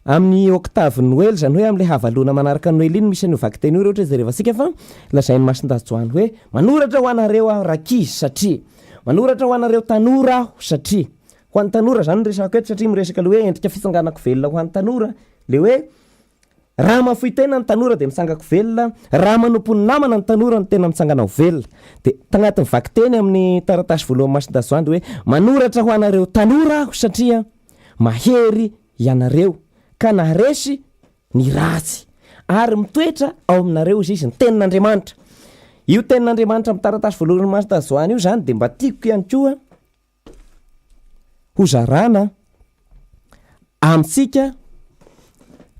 C: amin'ny octave Noël zany hoe amin'le havalona manaraka Noël iny misy an'io vaky teny io rehetra jereva sika fa lazain'ny masindajoany hoe manoratra ho anareo aho rakizy satria manoratra ho anareo tanora aho satria ho an'ny tanora zany resako eto satria miresaka le hoe endrika fisanganako velona ho an'ny tanora le hoe raha mahafoy tena ny tanora de misangako velona raha manompo ny namana ny tanora ny tena mitsangana ho velona de tagnatin'ny vaky teny amin'ny taratasy voalohany masindajoany de hoe manoratra ho anareo tanora aho satria mahery ianareo ka naharesy ny ratsy ary mitoetra ao aminareo izy ny tenin'Andriamanitra io tenin'Andriamanitra amin'ny taratasy voalohany masindajoany io zany de mba tiako ihany koa hozarana amintsika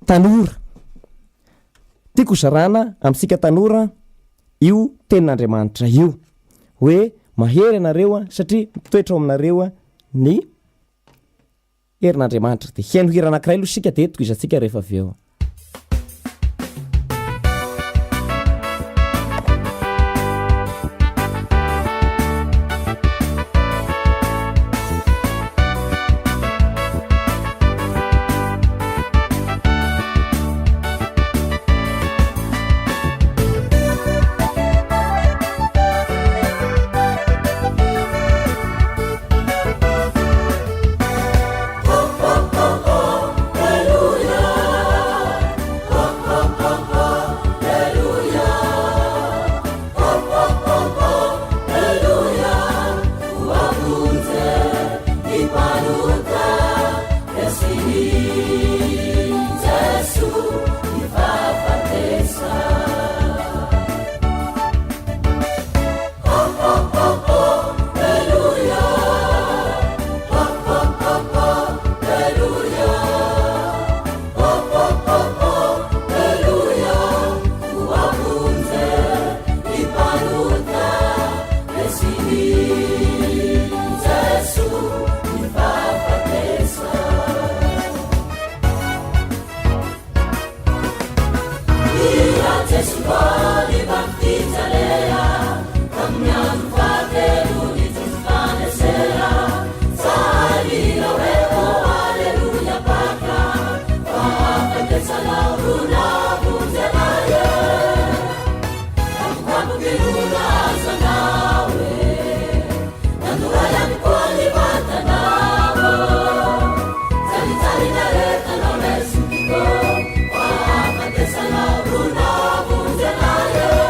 C: tanora tiako hozarana amintsika tanora io tenin'Andriamanitra io hoe mahery ianareo satria mitoetra ao aminareo ny herin'Andriamanitra de hiaino hira anankiray aloha sika de etiko izantsika rehefa avy eo
D: Yeah.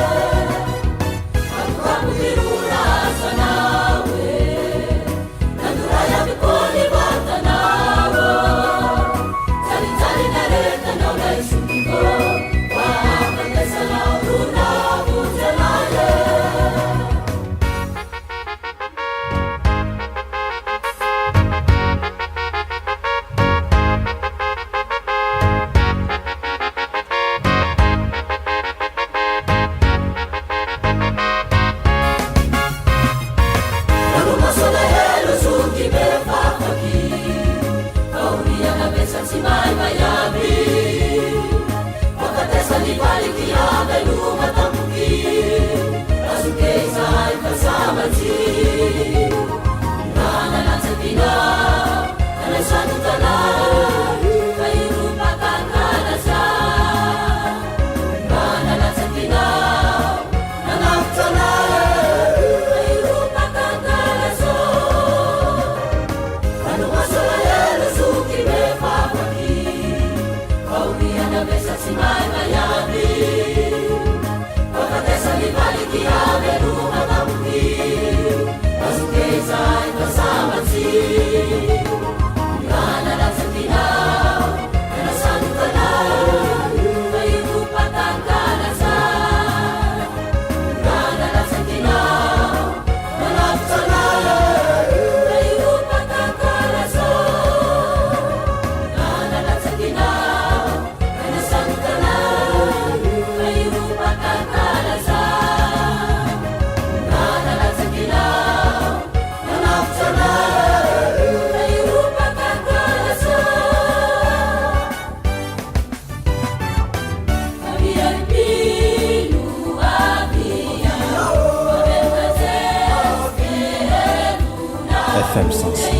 B: absence.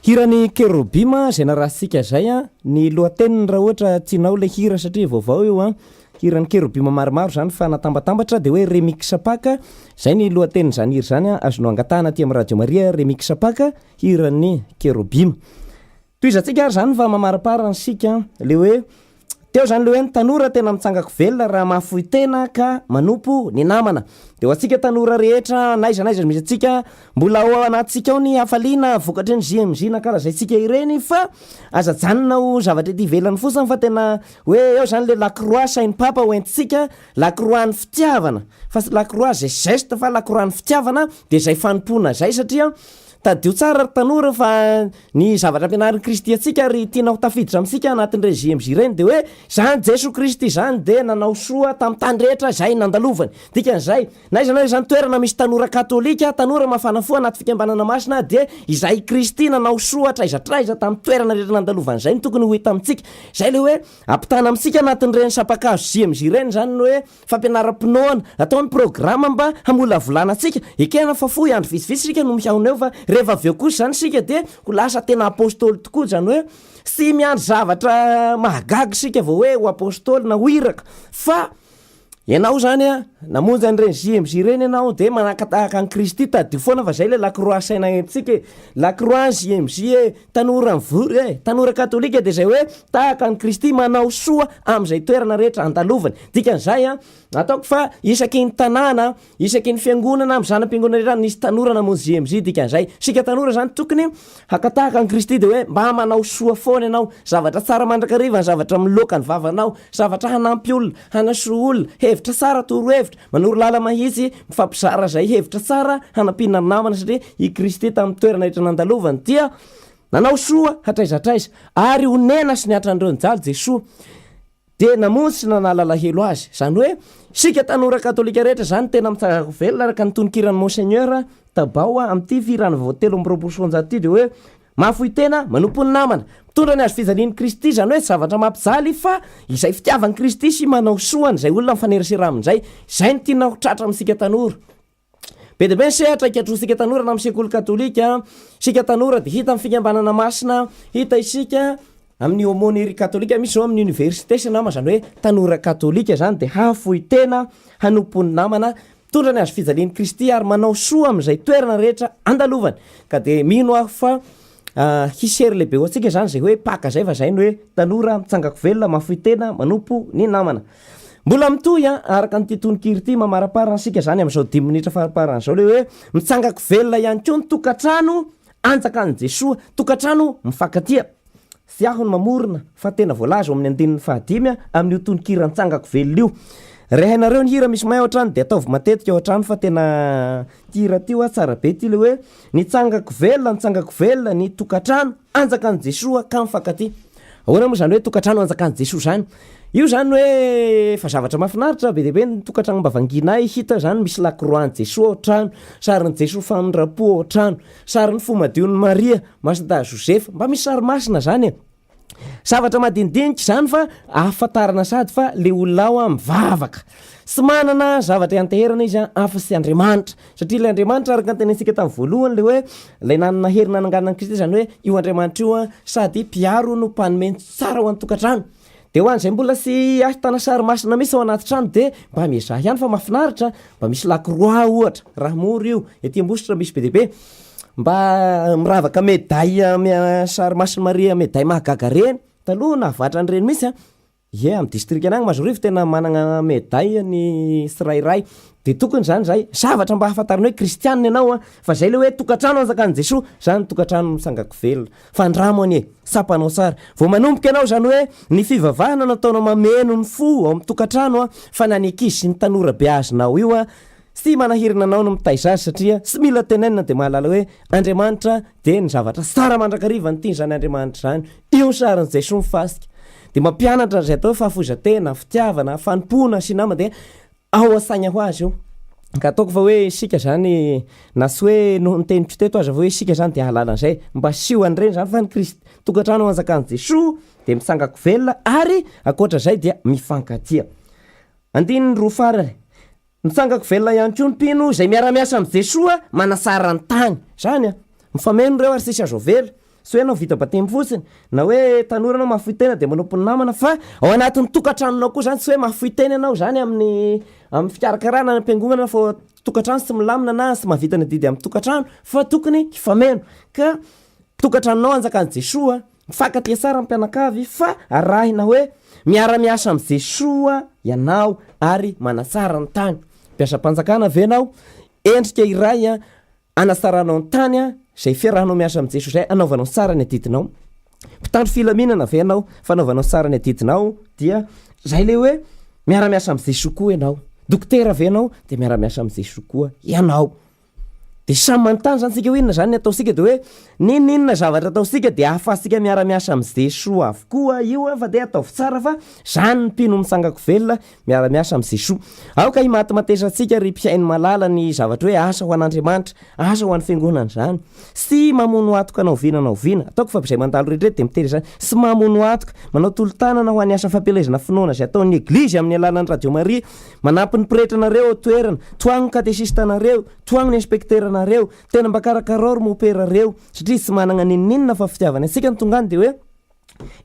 C: Hirany kerobima zay narasika zay a ny lohateniny raha ohatra tsinao le hira satria vaovao eo a hirany kerobima maromaro zany fa natambatambatra de hoe remix PAKA zay ny lohateniny zany hira zany a azonao angatahana aty amin'ny Radio Maria remix PAKA hirany kerobima toizatsika ary zany fa mamaraparana sika le hoe teo zany le hoe ny tanora tena mitsangako velona raha mahafoy tena ka manompo ny namana de ho atsika tanora rehetra naiza misy atsika mbola ao anatsika ao ny hafaliana vokatry ny JMJ na karaha zay tsika ireny fa aza janona ho zavatra ety velany fotsiny fa tena hoe eo zany le lacroix sain'ny papa hoentsika lacroix ny fitiavana fa lacroix zay geste fa lacroix ny fitiavana de zay fanompona zay satria tadio tsara tanora fa ny zavatra ampianarin'ny Kristy atsika ary tianao tafiditra amintsika anatin'ireny JMJ ireny de hoe zany Jesu Kristy zany de nanao soa tamin'ny tany rehetra zay nandalovany dikan'izay na izany hoe zany toerana misy tanora katolika tanora mafana fo anaty fikambanana masina de izay Kristy nanao soa traiza tamin'ny toerana rehetra nandalovany zay ny tokony ho hita amintsika zay le hoe ampitana amintsika anatin'ireny sapakazo JMJ ireny zany hoe fampianaram-pinoana ataony programa mba hamolavolana atsika ekena fa fohy andro vitsivitsy sika no mihaona eo fa rehefa avy eo kosa zany sika de ho lasa tena apôstôly tokoa zany hoe sy miandry zavatra mahagaga sika vao hoe ho apôstôly na ho iraka fa ianao zany a namonjy an'ireny JMJ reny ianao de manakatahaka ny Kristy tadi foana fa zay le Lacroix saina entsika Lacroix JMJ tanora mivory tanora katolika de zay hoe tahaka ny Kristy manao soa am'izay toerana rehetra andalovany dikan'izay a ataoko fa isaky ny tanàna isaky ny fiangonana amin'ny zanam-piangonana rehetra nisy tanora namonjy JMJ dikan'izay sika tanora zany tokony hakatahaka ny Kristy de hoe mba manao soa foana ianao zavatra tsara mandrakariva ny zavatra miloka ny vavanao zavatra hanampy olona hanasoa olona hevitra tsara torohevitra manoro lala mahitsy mifampizara zay hevitra tsara hanampina namana satria i Kristy tamin'ny toerana rehetra nandalovany dia nanao soa hatraizatraiza ary onena sy niatrandreo nijaly Jesoa de namonjy sy nanala lahelo azy zany hoe sika tanora katolika rehetra zany tena mitsangako velona araka ny tononkirany Monseigneur Tabao amin'ity firana voatelo ambiroapolo ty de hoe mafoy tena manompo ny namana mitondra ny azo fijalian'ny Kristy zany hoe zavatra mampijaly fa izay fitiavan'ny Kristy sy manao soany zay olona mifanerasera amin'izay zay ny tiana tratra amin'sika tanora be de be sehatra ikatrosika tanora na amin'ny sekoly katolika sika tanora de hita amin'ny fikambanana masina hita isika amin'ny aumônerie katolika misy zao amin'ny université sy nama zany hoe tanora katolika zany de hafoy tena hanompo ny namana mitondra ny azo fijalian'ny Kristy ary manao soa amin'izay toerana rehetra andalovany ka de mino aho fa hisery lehibe ho atsika zany zay hoe PAKA zay fa zay ny hoe tanora mitsangako velona mafoy tena manompo ny namana mbola mitoy araka ny titonokiry ty mamaraparana sika zany amin'izao 10 minitra faraparana zao le hoe mitsangako velona ihany koa ny tokatrano anjakan'i Jesoa tokatrano mifankatia sy aho ny mamorona fa tena voalaza amin'ny andinin'ny fahadimy amin'ny tonokiry mitsangako velona io rehainareo ny hira misy may ao atrano de ataovy matetika ao atrano fa tena tira tio tsara be ty le hoe nitsangako velona ny tokatrano anjakan'i Jesoa ka mifankatia ahoana moa zany hoe tokatrano anjakan'i Jesoa zany io zany hoe fa zavatra mahafinaritra be deabe ny tokatrano mba vanginay hita zany misy Lacroix Jesoa ao trano sarin'ny Jesoa famindrapo ao trano sarin'ny fomadion'ny Maria masida Josefa mba misy sary masina zany zavatra madinidinika zany fa ahafantarana sady fa le olona ao mivavaka sy manana zavatra ianteherana izy afa sy Andriamanitra satria le Andriamanitra araka antenensika tamin'ny voalohany le hoe le nanana herina nanganan'i Kristy zany hoe io Andriamanitra io sady mpiaro no mpanomeny tsara ho an'ny tokatrano de ho an'izay mbola sy ahitana sary masina misy ao anaty trano de mba miezah ihany fa mahafinaritra mba misy Lacroix ohatra raha mora io ety ambositra misy be deabe mba miravaka médaille sary masina Maria médaille mahagaga reny taloha nahavatra an'ireny misy amin'ny district anagny Mazorivo tena manana médaille ny tsirairay de tokony zany zay zavatra mba hafantarana hoe kristianina ianao fa zay le hoe tokatrano anjakan'i Jesoa zany tokatrano misangako velona fandramo anie sapanao tsara vao manomboka ianao zany hoe ny fivavahana nataonao mameno ny fo ao amin'ny tokatrano fa na ny ankizy sy ny tanora be azonao io sy manahirina anao no mitaiza azy satria sy mila tenenina de mahalala hoe Andriamanitra de ny zavatra tsara mandrakariva ny tiany zany Andriamanitra zany io sarin'i Jesoa mifasika de mampianatra zay atao fahafozatena fitiavana fanompona sy nama de ao asaigna ho azy io ka ataoko fa hoe sika zany na sy hoe no niteniko teto aza hoe sika zany de halalan'izay mba sio an'ireny zany fa ny Kristy tokatrano anjakan'i Jesoa de misangako velona ary akoatra zay dia mifankatia andininy roa farany mitsangako velona ihany koa ny mpino zay miara-miasa amin'ny Jesoa manasara ny tany zany mifameno reo ary sisy azo vela sy hoe anao vita batemy fotsiny na hoe tanora anao mafoy tena de manompo ny namana fa ao anatin'ny tokatranonao koa zany sy hoe mafoy tena ianao zany amin'ny fikarakarana ny ampiangonana fa tokatrano sy milamina na sy mahavita ny didy amin'ny tokatrano fa tokony hifameno ka tokatranonao anjakan'i Jesoa mifankatia sara amin'ny mpianakavy fa arahina hoe miara-miasa amin'ny Jesoa ianao ary manatsara ny tany mpiasa-panjakana venao endrika iray anasaranao ny tany zay fiarahanao miasa amin'ny Jesoa zay anaovanao tsara ny adidinao mpitandro filaminana venao fanaovanao tsara ny adidinao dia zay le hoe miara-miasa amin'ny Jesoa koa ianao dokotera venao de miara-miasa amin'ny Jesoa koa ianao de samy manontany zany sika hoe inona zany ny ataosika de hoe ninona zavatra ataosika de ahafahasika miara-miasa amin'ny Jesoa avokoa io fa de ataovy tsara fa zany ny mpino misangako velona miara-miasa amin'ny Jesoa aoka himatymatesatsika ry mpiainy malala ny zavatra hoe asa ho an'Andriamanitra asa ho an'ny fiangonana zany sy mamono atoka anao vina ataoko fa zay mandalo rehetra de mitery zany sy mamono atoka manao tolotanana ho an'ny asa fampelezana finoana zay ataon'ny eglizy amin'ny alalany Radio Maria manampy ny pretra nareo toerana toagno katesista nareo toagno ny inspektera nareo tena mba karakarao ry mopera reo satria sy manana ninninna fa fitiavana antsika ny tongany de hoe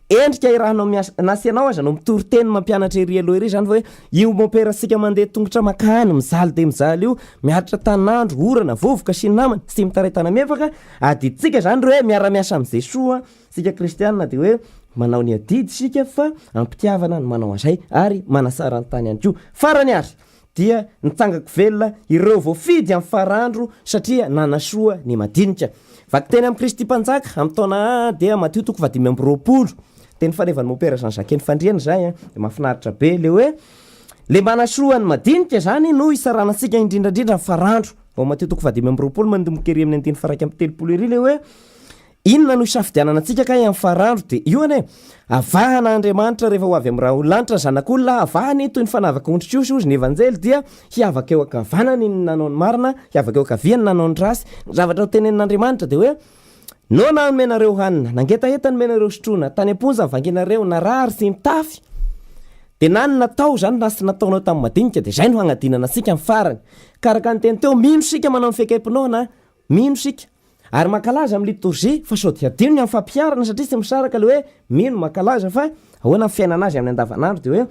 C: endrika irahanao nasianao aza no mitory-teny mampianatra ery aloha ery zany fa hoe io moperasika mandeha tongotra makany mizaly de mizaly io miaritra tanandro orana vovoka sy namany sy mitaretana miefaka ady tsika zany ro hoe miara-miasa amin'izay soa sika kristianina de hoe manao ny adidy sika fa ampitiavana ny manao azay ary manasara ny tany ihany koa farany ary dia nitsangako velona ireo voafidy amin'ny farandro satria nanasoa ny madinika vaky teny amin'ny Kristy mpanjaka amin'ny taona dia matiotoko 2020 teny fanevany mopera zany zakeny fandriana zay de mahafinaritra be le hoe le manasoa ny madinika zany no isaranasika indrindrandrindra ny farandro vao matiotoko 2020 mandomboka ery amin'ny andiny faraika amin'ny telopolo ery le hoe inona no isafidianana antsika kay amin'ny farandro de io ane avahana Andriamanitra rehefa ho avy amin'ny raha olanitra zanak'olona avahany toy ny fanavaka ondrikosy ozy ny evanjely dia hiavaka eo akavanany ny nanao ny marina hiavaka eo akaviany nanao ny rasy zavatra ho tenenin'Andriamanitra de hoe no nanomenareo hanina nangetahetany menareo sotrona tany am-ponja vangenareo narary sy mitafy de nany natao zany nasy nataonao tamin'ny madinika de zay no hagnadinana sika amin'ny farany karaka ny teny teo mino sika manao ny fekaimpinona mino sika ary makalaza amin'ny liturgie fa sao dia adino ny amin'ny fampiarana satria tsy misaraka le hoe mino makalaza fa ahoana ny fiainana azy amin'ny andavanandro de hoe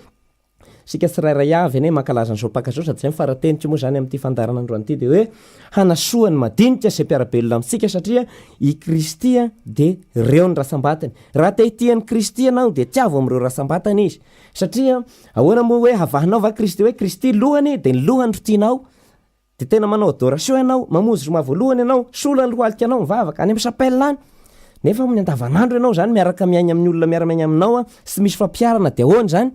C: sika tsirairay avy ane makalaza ny zao PAKA zao sady zay mifaratenitra moa zany amin'ity fandarana androany ity de hoe hanasoa ny madinika zay mpiarabelona amintsika satria i Kristy de reo ny rasambatany raha te hitian'ny Kristy anao de tiavo amin'ireo rasambatany izy satria ahoana moa hoe havahanao va Kristy hoe Kristy lohany de ny lohany ro tianao de tena manao adoration ianao mamozy roma voalohany ianao sola ny lohalika anao mivavaka any amin'ny chapelle any nefa amin'ny andavanandro ianao zany miaraka miaigny amin'ny olona miara-miaigny aminao sy misy fampiarana de ahoana zany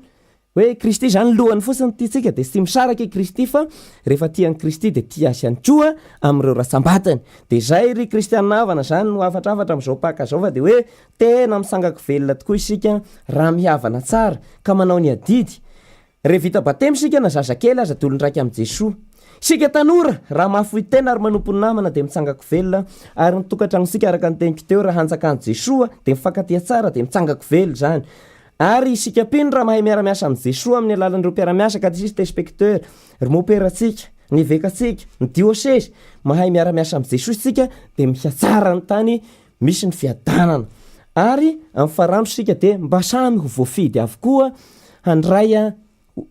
C: hoe Kristy zany lohany fotsiny tiatsika de sy misaraka i Kristy fa rehefa tian'ny Kristy de tia azy ihany koa amin'ireo rasambatany de zay ry kristianina havana zany no afatrafatra amin'izao PAKA zao fa de hoe tena misangako velona tokoa isika raha mihavana tsara ka manao ny adidy rehefa vita batemy sika na zazakely aza de olon-draiky amin'i Jesosy sika tanora raha mahafoy tena ary manompo ny namana de mitsangako velona ary nitokatrano sika araka ny teniko teo raha hanjakan'i Jesosy de mifankatia tsara de mitsangako velo zany ary isika pino raha mahay miara-miasa amin'ny Jesosy amin'ny alalan'ireo mpiara-miasa ka tsisy téléspectateur ry moperatsika ny vekatsika ny diocèse mahay miara-miasa amin'ny Jesosy sika de mihatsara ny tany misy ny fiadanana ary amin'ny farandro sika de mba samy ho voafidy avokoa handray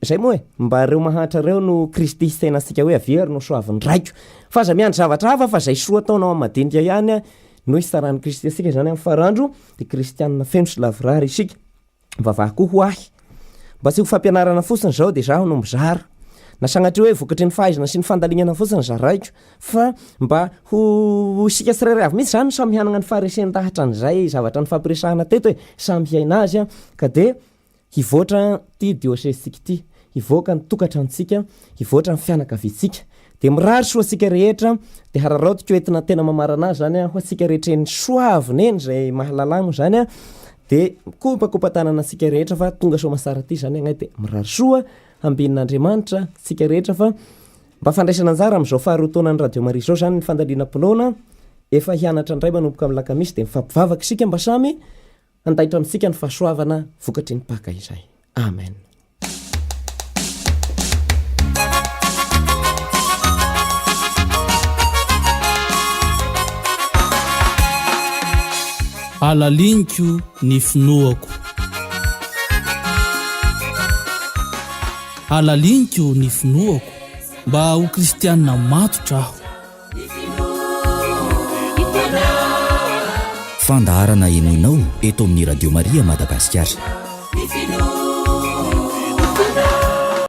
C: zay moa mba reo mahatra reo no Kristy tenasika hoe avery no soaviny raiko fa aza miandry zavatra hafa fa zay soa ataonao amin'ny madinika ihany no isaran'ny Kristy asika zany amin'ny farandro de kristianina feno sy lavorary isika mivavahako ho ahy mba tsy ho fampianarana fotsiny zao de zaho no mizara na sagnatria hoe vokatry ny fahaizana sy ny fandalinana fotsiny zaraiko fa mba ho isika tsirairay avy mihitsy zany samy hianana ny faharesen'tahatra an'izay zavatra ny fampiresahana teto hoe samy hiaina azy ka de hivoatra ty diocèsesika ity hivoaka ny tokatrantsika hivoatra ny fianakaviantsika de mirary soa sika rehetra de hararaotiko entina tena mamarana azy zany ho atsika rehetra eny soaviny eny zay mahalalamo zany de kopakopatanana sika rehetra fa tonga soa masara ty zany agnay de mirary soa ambin'Andriamanitra sika rehetra fa mba fandraisana anjara amin'izao faharoa-taonan'ny Radio Maria zao zany ny Fandalinam pinoana efa hianatra indray manomboka amin'ny lakamisy de mifampivavaka sika mba samy andaitra amintsika ny fahasoavana vokatry ny PAKA izay. Amen.
A: Alaliniko ny finoako. Alaliniko ny finoako mba ho kristianina matotra aho.
B: Fandaharana enoinao eto amin'ny Radio Maria Madagasikara.